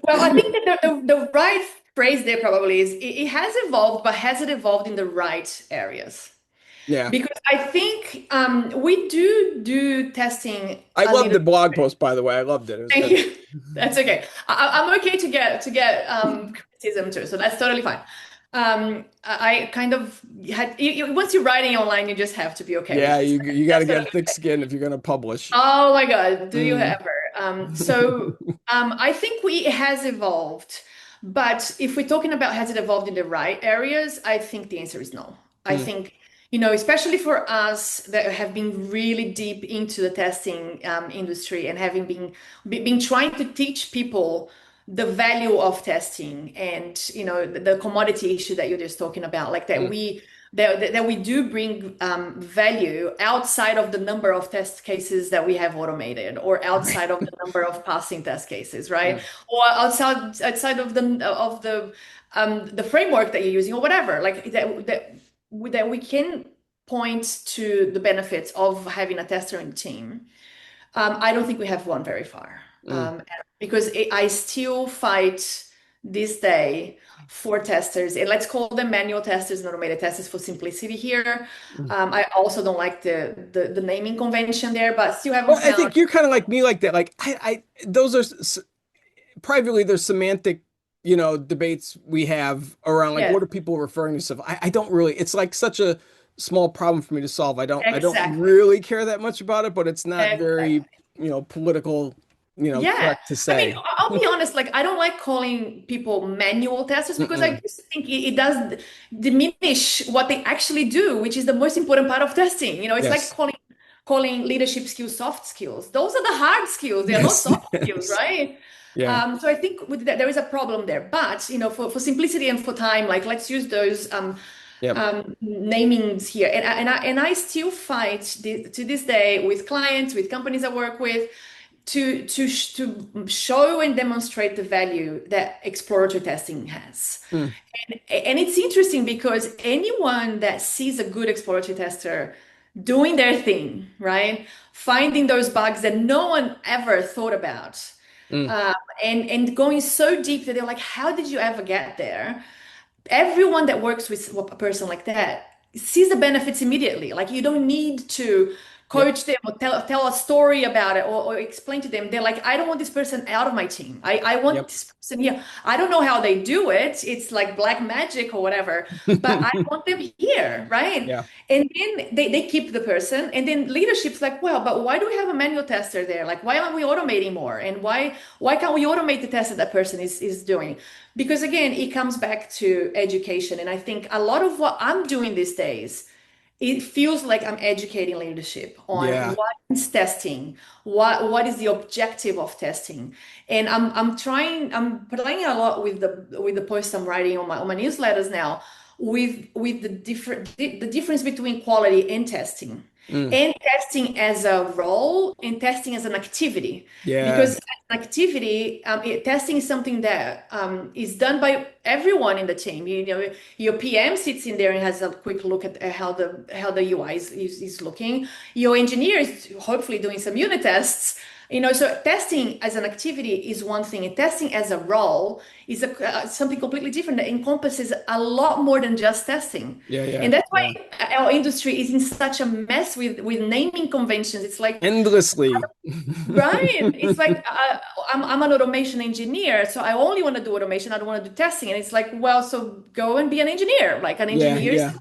Well, I think that the right phrase there probably is it has evolved, but has it evolved in the right areas? Yeah. Because I think we do testing I a loved little the blog bit. post, by the way. I loved it. It was Thank good. you. That's okay. I'm okay to get criticism too, so that's totally fine. I kind of had once you're writing online, you just have to be okay with Yeah, it. you got to That's get totally thick okay. skin if you're going to publish. Oh my God, do you Mm. ever? I think it has evolved, but if we're talking about has it evolved in the right areas, I think the answer is no. I Mm. think, especially for us that have been really deep into the testing industry and having been trying to teach people the value of testing and the commodity issue that you're just talking about, like that Mm. we do bring value outside of the number of test cases that we have automated, or Right. outside of the number of passing test cases, right? Yeah. Or outside of the framework that you're using, or whatever, like that we can point to the benefits of having a tester in the team, I don't think we have gone very far. Mm, Because I still fight this day for testers, and let's call them manual testers and automated testers for simplicity here. mm. I also don't like the naming convention there, but still haven't Well, I found. think you're kind of like me like that. Like those are privately there's semantic, debates we have around like Yeah, what are people referring to stuff. I don't really. It's like such a small problem for me to solve. I don't exactly. really care that much about it, but it's not very, Exactly. political, Yeah. correct to I mean, say. I'll be honest, like I don't like calling people manual testers because I Mm-mm. just think it does diminish what they actually do, which is the most important part of testing. It's like Yes. calling leadership skills soft skills. Those are the hard skills. They are not Yes. soft skills, Yes. right? Yeah. So I think with that, there is a problem there. But for simplicity and for time, like let's use those Yep. namings here. And I still fight to this day with clients, with companies I work with, to show and demonstrate the value that exploratory testing has. Mm. And it's interesting because anyone that sees a good exploratory tester doing their thing, right? Finding those bugs that no one ever thought about, Mm. um, and going so deep that they're like, how did you ever get there? Everyone that works with a person like that sees the benefits immediately. Like you don't need to Yep. coach them or tell a story about it or explain to them. They're like, I don't want this person out of my team. I want Yep. this person here. I don't know how they do it. It's like black magic or whatever, but I want them here, right? Yeah. And then they keep the person. And then leadership's like, well, but why do we have a manual tester there? Like, why aren't we automating more? And why can't we automate the test that that person is doing? Because again, it comes back to education. And I think a lot of what I'm doing these days, it feels like I'm educating leadership on Yeah. what is testing, what is the objective of testing. And I'm playing a lot with the posts I'm writing on my newsletters now, with the difference between quality and testing. Mm. And testing as a role and testing as an activity. Yeah. Because as an activity, testing is something that is done by everyone in the team. Your PM sits in there and has a quick look at how the UI is looking. Your engineer is hopefully doing some unit tests. So testing as an activity is one thing, and testing as a role is something completely different that encompasses a lot more than just testing. Yeah. Yeah. And that's Yeah. why our industry is in such a mess with naming conventions. It's like, Endlessly. Brian, it's like I'm an automation engineer, so I only want to do automation. I don't want to do testing. And it's like, well, so go and be an engineer. Like an Yeah. engineer is Yeah.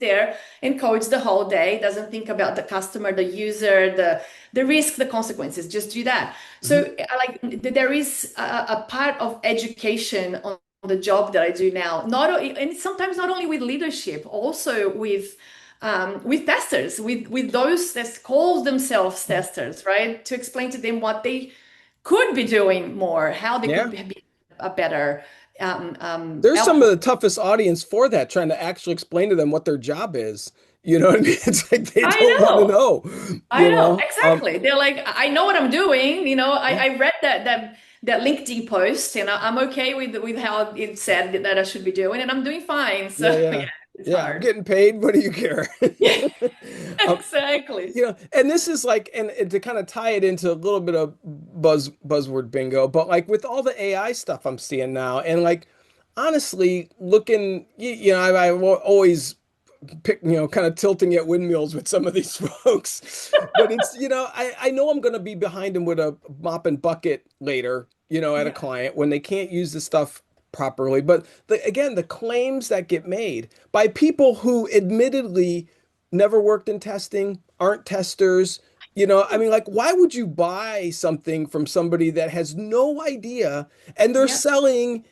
there and codes the whole day, doesn't think about the customer, the user, the risk, the consequences. Just do that. Mhm. So there is a part of education on the job that I do now. And sometimes not only with leadership, also with testers, with those that call themselves testers, right? To explain to them what they could be doing more, how they could Yeah. be a better There's some of output. the toughest audience for that, trying to actually explain to them what their job is. You know what I mean? It's like they I don't want to know. know, I know, Um, exactly. They're like, I know what I'm doing. I read that LinkedIn post, and I'm okay with how it said that I should be doing, and I'm doing fine. So yeah, yeah, yeah. it's Yeah, I'm hard. getting paid. What do you care? Yeah, Um, exactly. and this is like, and to kind of tie it into a little bit of buzzword bingo, but like with all the AI stuff I'm seeing now, and like honestly, looking, I always pick, kind of tilting at windmills with some of these folks, but it's, I know I'm going to be behind them with a mop and bucket later, at a Yeah, client when they can't use the stuff properly. But again, the claims that get made by people who admittedly never worked in testing, aren't testers, I mean, like, why would you buy something from somebody that has no idea and they're yeah, selling,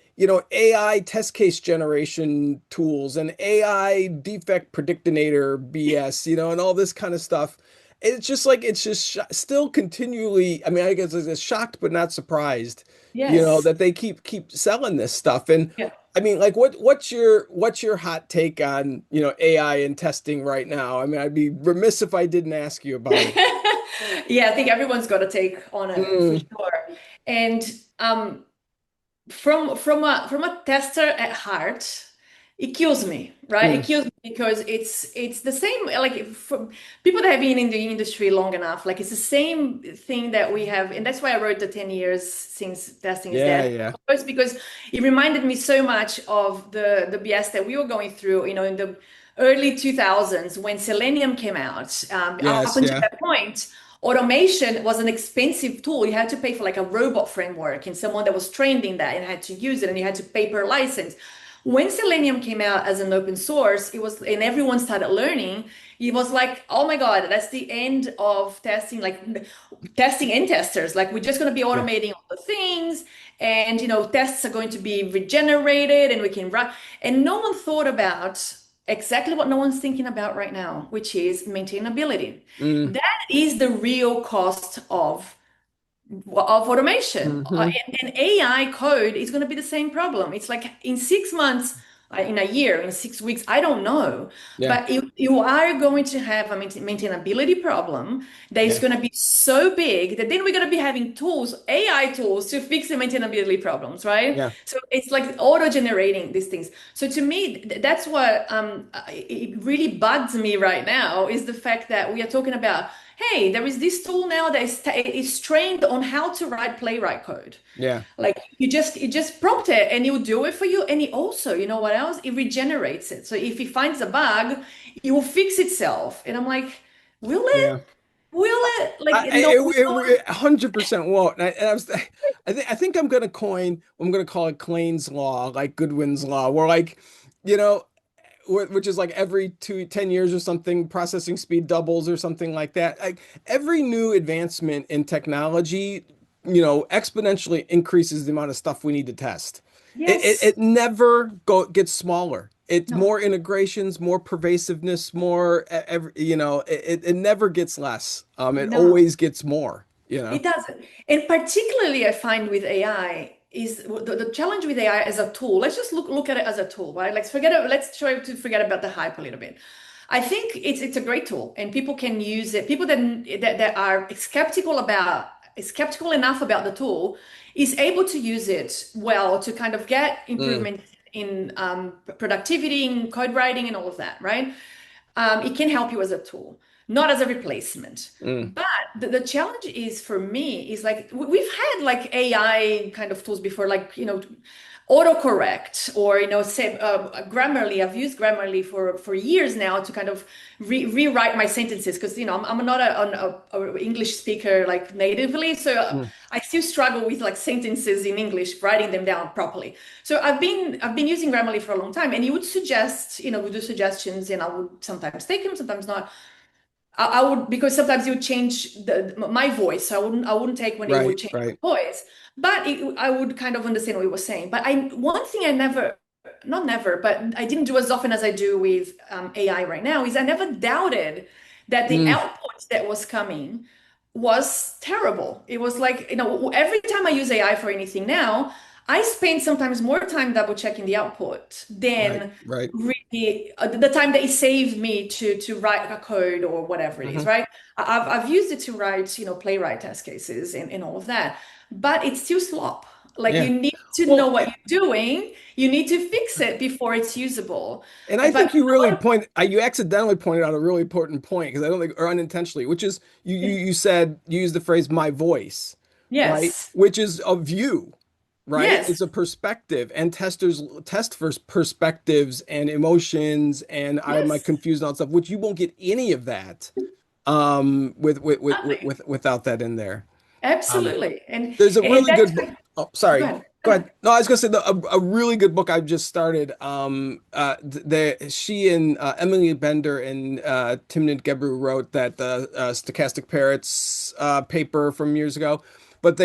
AI test case generation tools and AI defect predictinator BS, and all this kind of stuff. It's just like, it's just still continually, I mean, I guess it's shocked but not surprised, yes, that they keep selling this stuff. And yeah. I mean, like, what's your hot take on, AI and testing right now? I mean, I'd be remiss if I didn't ask you about it. Yeah, I think everyone's got to take on it for Mm, sure. And from a tester at heart, it kills me, right? It Mm. kills me because it's the same, like for people that have been in the industry long enough, like it's the same thing that we have, and that's why I wrote the 10 years since testing is Yeah, dead. yeah. First, because it reminded me so much of the BS that we were going through, in the early 2000s when Selenium came out. Up Yes, until yeah. that point, automation was an expensive tool. You had to pay for like a robot framework and someone that was trained in that and had to use it, and you had to pay per license. When Selenium came out as an open source, it was, and everyone started learning, it was like, oh my God, that's the end of testing, like testing and testers. Like we're just going to be Yeah. automating all the things, and tests are going to be regenerated, and we can run. And no one thought about exactly what no one's thinking about right now, which is maintainability. Mm. That is the real cost of automation. Hmm. And AI code is going to be the same problem. It's like in 6 months, in a year, in 6 weeks, I don't know. Yeah, But you are going to have a maintainability problem that is yeah, going to be so big that then we're going to be having tools, AI tools to fix the maintainability problems, right? yeah, So it's like auto-generating these things. So to me, that's what it really bugs me right now is the fact that we are talking about, hey, there is this tool now that is trained on how to write playwright code. yeah, Like you just prompt it and it will do it for you. And it also, you know what else? It regenerates it. So if it finds a bug, it will fix itself. And I'm like, will it? yeah. Will it? Like, no, It 100% won't. I think I'm gonna call it Klain's law, like Goodwin's law, where like, you know, which is like every 10 years or something, processing speed doubles or something like that. Like every new advancement in technology, exponentially increases the amount of stuff we need to test. It yes, never gets smaller. It's no. more integrations, more pervasiveness, more, it never gets less. It No. always gets more, you know? It doesn't. And particularly I find with AI is the challenge with AI as a tool. Let's just look at it as a tool, right? Let's try to forget about the hype a little bit. I think it's a great tool and people can use it. People that are skeptical enough about the tool is able to use it well to kind of get Mm, improvement in productivity, in code writing, and all of that, right? It can help you as a tool, not as a replacement. mm, But the challenge is for me is like we've had like AI kind of tools before, like autocorrect or say Grammarly. I've used Grammarly for years now to kind of rewrite my sentences because I'm not a English speaker like natively, so mm. I still struggle with like sentences in English, writing them down properly. So I've been using Grammarly for a long time, and he would suggest, would do suggestions, and I would sometimes take them, sometimes not. I would, because sometimes he would change my voice, so I wouldn't take when he would Right, change right. my voice, but I would kind of understand what he was saying. But one thing I never, not never, but I didn't do as often as I do with AI right now is I never doubted that the Mm, output that was coming was terrible. It was like, every time I use AI for anything now, I spend sometimes more time double checking the output right, than right. really the time that it saved me to write a code or whatever it is, Hmm. right? I've used it to write, playwright test cases and all of that, but it's still slop. Like Yeah. you need to know Well, what you're doing. You need to fix it before it's usable. and I But think you a really lot of, you accidentally pointed out a really important point because I don't think, or unintentionally, which is you said, you used the phrase "my voice," right? yes, Which is a view, right? yes, It's a perspective, and testers test for perspectives and emotions, and I might yes, confuse and all that stuff, which you won't get any of that nothing. without that in there. Um, Absolutely. And There's a and really that's good book. Oh, sorry. good. Go ahead. No, I was gonna say a really good book I've just started. She and Emily Bender and Timnit Gebru wrote that Stochastic Parrots paper from years ago. But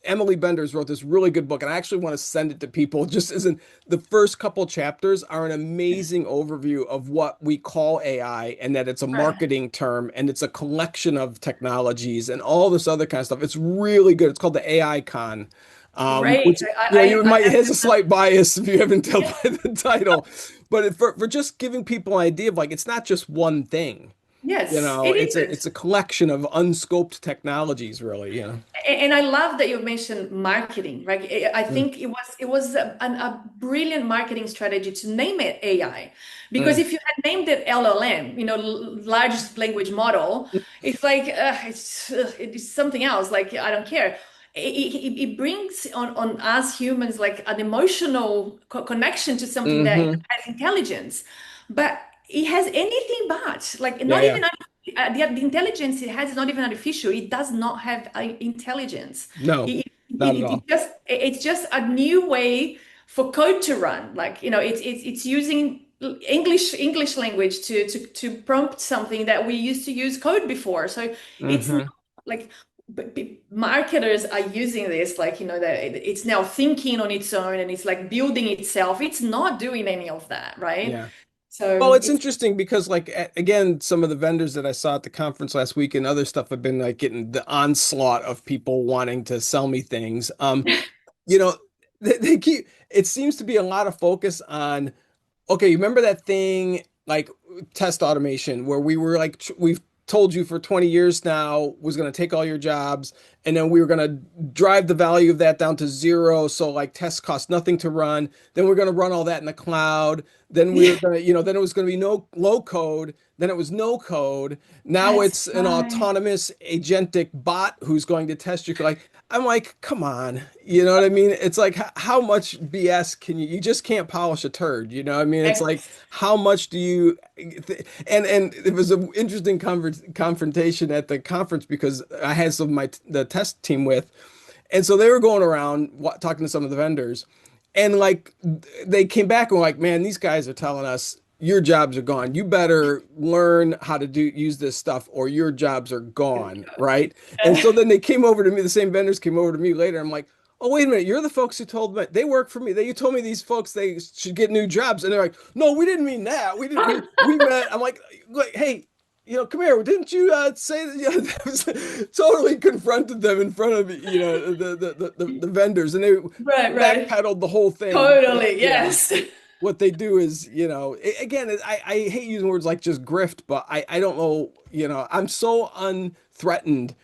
Emily Benders wrote this really good book, and I actually want to send it to people. Just as in the first couple chapters are an amazing overview of what we call AI, and that it's a Right. marketing term and it's a collection of technologies and all this other kind of stuff. It's really good. It's called the AI Con, Great. which you I might have has a to, slight bias if you haven't tell yeah, by the title, but for just giving people an idea of like it's not just one thing. You Yes, know, it it's is. a collection of unscoped technologies, really, you know. And I love that you mentioned marketing, right? I Mm, think it was a brilliant marketing strategy to name it AI, because mm, if you had named it LLM, large language model, it's like it's something else. Like I don't care. It brings on us humans like an emotional connection to something that hmm. has intelligence, but it has anything but like Yeah, not yeah. even the intelligence it has is not even artificial. It does not have intelligence. No, not at all. It's just a new way for code to run. Like it's using English language to prompt something that we used to use code before. So it's not Hmm. like marketers are using this like that it's now thinking on its own and it's like building itself. It's not doing any of that, right? Yeah. Well, So it's interesting because, like, again, some of the vendors that I saw at the conference last week and other stuff have been like getting the onslaught of people wanting to sell me things. You know, they keep, it seems to be a lot of focus on, okay, you remember that thing like test automation where we were like, we've told you for 20 years now was going to take all your jobs, and then we were going to drive the value of that down to zero. So like tests cost nothing to run. Then we're going to run all that in the cloud. Then we were yeah, going to, then it was going to be no low code. Then it was no code. Now that's it's an right. autonomous agentic bot who's going to test your, like, I'm like, come on. You know what I mean? It's like, how much BS can you just can't polish a turd. You know what I mean? It's like, how much do you, and it was an interesting confrontation at the conference because I had some of the test team with, and so they were going around talking to some of the vendors, and like they came back and were like, man, these guys are telling us your jobs are gone. You better learn how to use this stuff or your jobs are gone, right? And so then they came over to me, the same vendors came over to me later. I'm like, oh, wait a minute, you're the folks who told me they work for me. You told me these folks they should get new jobs. And they're like, no, we didn't mean that. We didn't we meant, I'm like, hey, come here. Didn't you say that? That was, totally confronted them in front of the vendors, and they Right, right. backpedaled the whole thing because Totally. Yes. what they do is, again, I hate using words like just grift, but I don't know, I'm so unthreatened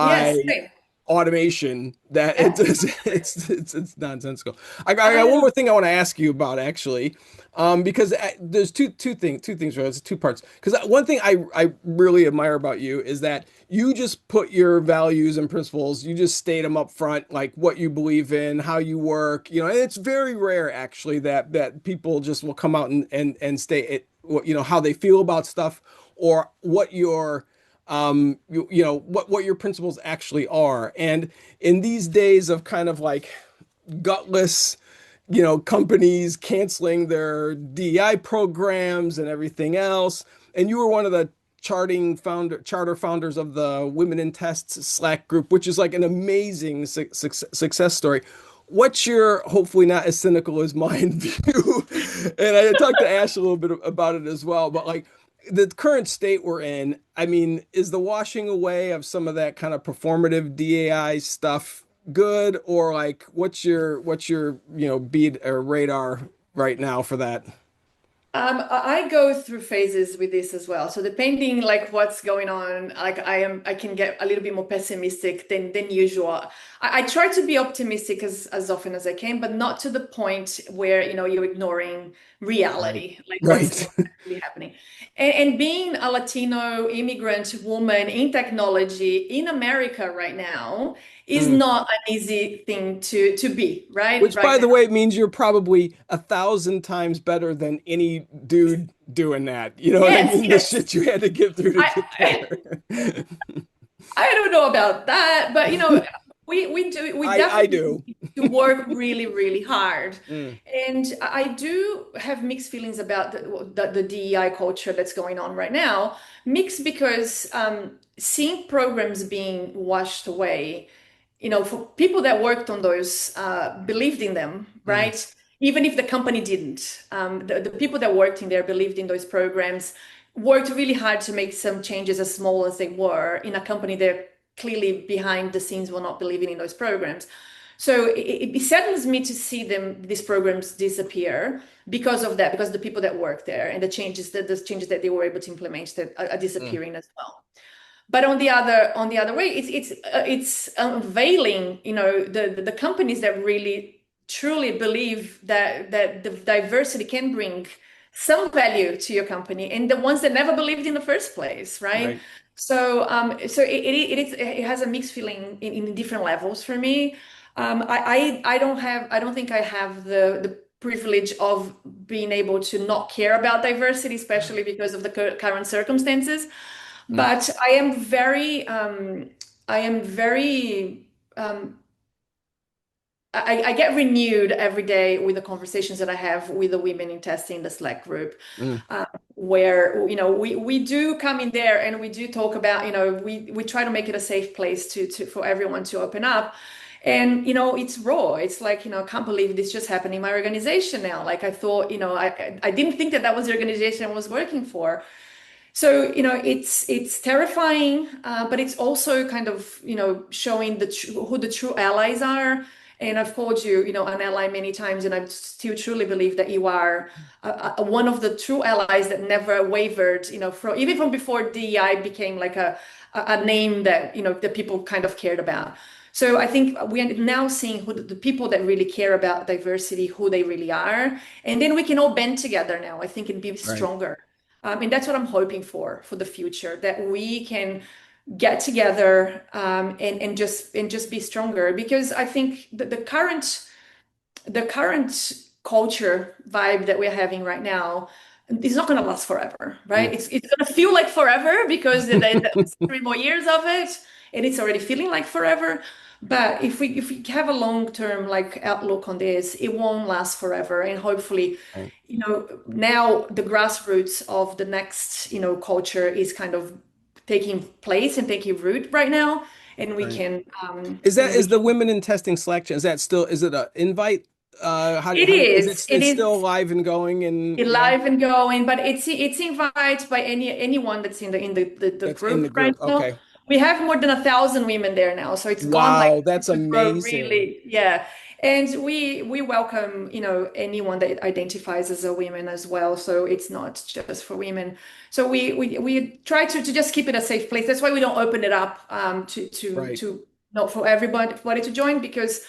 Yes. by Same. automation that it does Absolutely. it's nonsensical. I got one I more thing I want to ask you about actually, because there's two things really, it's two parts. Because one thing I really admire about you is that you just put your values and principles, you just state them up front, like what you believe in, how you work, and it's very rare actually that people just will come out and state it, how they feel about stuff or what your what your principles actually are. And in these days of kind of like gutless, companies canceling their DEI programs and everything else, and you were one of the charter founders of the Women in Tests Slack group, which is like an amazing success story. What's your hopefully not as cynical as mine view? And I talked to Ash a little bit about it as well, but like the current state we're in, I mean, is the washing away of some of that kind of performative DAI stuff good, or like what's your bead or radar right now for that? I go through phases with this as well. So depending like what's going on, like I can get a little bit more pessimistic than usual. I try to be optimistic as often as I can, but not to the point where you're ignoring Right. reality, like what's Right. actually happening. And being a Latino immigrant woman in technology in America right now is Mm. not an easy thing to be, right? Which, Right by now. the way, means you're probably 1,000 times better than any dude doing that. You know what I Yes, mean? The yes. shit you had to get through to I get there. I don't know about that, but we I definitely do. need to work really, really hard. Mm, And I do have mixed feelings about the DEI culture that's going on right now. Mixed because seeing programs being washed away, for people that worked on those, believed in them, mm. right? Even if the company didn't, the people that worked in there believed in those programs, worked really hard to make some changes as small as they were in a company that clearly behind the scenes were not believing in those programs. So it saddens me to see these programs disappear because of that, because the people that work there and the changes that they were able to implement that are Mm, disappearing as well. But on the other way, it's unveiling, the companies that really truly believe that the diversity can bring some value to your company, and the ones that never believed in the first place, right? right. So it has a mixed feeling in different levels for me. I don't think I have the privilege of being able to not care about diversity, especially because of the current circumstances. Mm, But I am very, I get renewed every day with the conversations that I have with the women in testing, the Slack group, mm, where, we do come in there and we do talk about, we try to make it a safe place for everyone to open up. And, it's raw. It's like, I can't believe this just happened in my organization now. Like I thought, I didn't think that was the organization I was working for. So, it's terrifying, but it's also kind of, showing who the true allies are. And I've called you, an ally many times, and I still truly believe that you are one of the true allies that never wavered, even from before DEI became like a name that, that people kind of cared about. So I think we are now seeing who the people that really care about diversity, who they really are, and then we can all band together now, I think, and be right. stronger. And that's what I'm hoping for the future, that we can get together, and just be stronger. Because I think that the current culture vibe that we're having right now is not going to last forever, right? Mm. It's going to feel like forever because there's 3 more years of it, and it's already feeling like forever. But if we have a long-term like outlook on this, it won't last forever. And hopefully, Right, now the grassroots of the next, culture is kind of taking place and taking root right now, and we right. can Is the women in testing selection, is that still, is it a invite? it Is it, is it it's still is alive and going and yeah, live and going, but it's invited by anyone that's in the that's in the group right group. now. Okay. We have more than 1,000 women there now, so it's gone like Wow, that's to grow amazing. really, yeah. And we welcome, anyone that identifies as a woman as well. So it's not just for women. So we try to just keep it a safe place. That's why we don't open it up, Right. not for everybody to join, because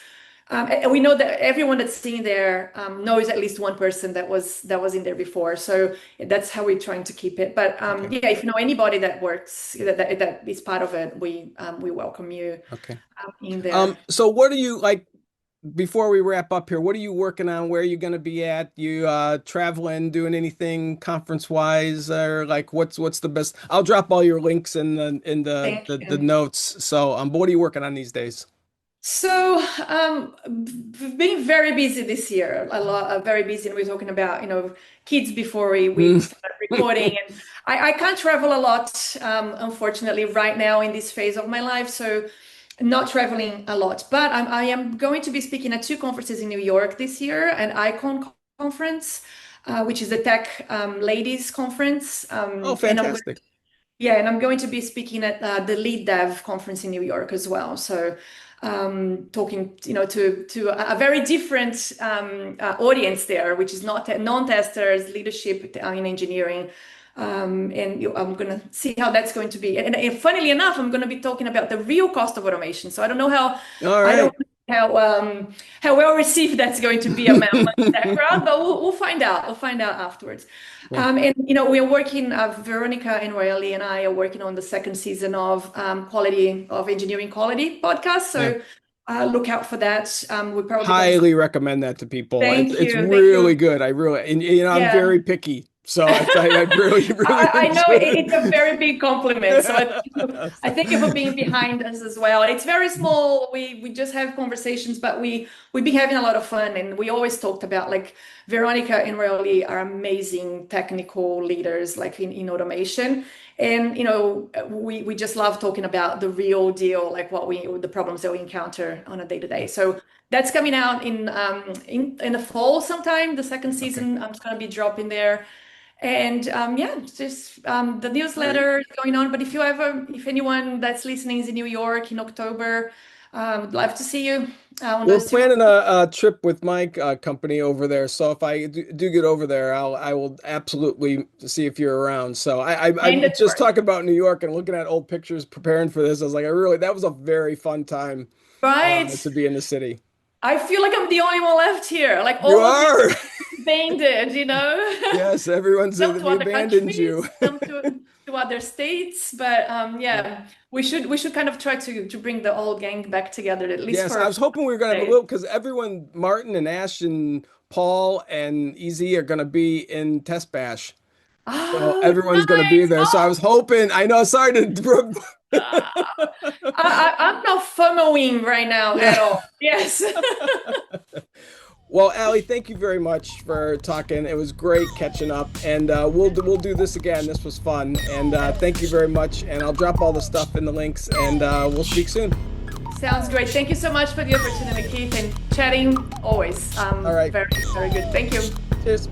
and we know that everyone that's sitting there, knows at least one person that was in there before. So that's how we're trying to keep it. But Okay. yeah, if you know anybody that works, that is part of it, we welcome you Okay. in there. So what are you like before we wrap up here, what are you working on? Where are you going to be at? You traveling, doing anything conference wise, or like what's the best? I'll drop all your links in Thank the you. notes. So but what are you working on these days? So, we've been very busy this year, a lot, very busy. And we're talking about, kids before we Hmm. started recording. And I can't travel a lot, unfortunately, right now in this phase of my life. So, not traveling a lot. But I am going to be speaking at two conferences in New York this year, an Icon conference, which is the tech ladies conference. Oh, And I'm fantastic. yeah, and I'm going to be speaking at the Lead Dev conference in New York as well. So, talking, to a very different audience there, which is not non-testers, leadership in engineering. And I'm going to see how that's going to be. And funnily enough, I'm going to be talking about the real cost of automation. So I don't know All I don't right. know how well received that's going to be on my background, but we'll find out. We'll find out afterwards. Cool. And we are working. Veronica and Royally and I are working on the second season of Quality of Engineering Quality podcast. Yeah. So look out for that. We're probably going to. Highly recommend that to people. Thank It's you. Thank really you. good. I really, and I'm Yeah. very picky. So I really, really I know enjoy it's a very big compliment. So I thank you for being behind us as well. It's very small. We just have conversations, but we've been having a lot of fun, and we always talked about, like, Veronica and Royally are amazing technical leaders, like in automation. And we just love talking about the real deal, like the problems that we encounter on a day to day. So that's coming out in the fall sometime. The second Okay. season, I'm just gonna be dropping there. And yeah, just the All right. newsletter is going on. But if anyone that's listening is in New York in October, Would love to see you on We're those 2 months. planning a trip with my company over there, so if I do get over there, I will absolutely see if you're around. So I'm just Mandatory. talking about New York and looking at old pictures, preparing for this. I was like, that was a very fun time Right? to be in the city. I feel like I'm the only one left here. Like You all of you are. banded, you know? Yes, everyone's Some to we other abandoned you. countries, some to other states. But yeah, we should kind of try to bring the whole gang back together, at least Yes, for I a was hoping we were gonna have a day. little because everyone, Martin and Ash and Paul and Easy are gonna be in Test Bash. So Oh, everyone's gonna be nice. there. So I was hoping, I know, sorry to Uh, I'm not FOMOing right now yeah. at all. Yes. Well, Allie, thank you very much for talking. It was great catching up, and we'll do this again. This was fun, and thank you very much. And I'll drop all the stuff in the links, and we'll speak soon. Sounds great. Thank you so much for the opportunity, Keith, and chatting always. All right. Very, very good. Thank you. Cheers.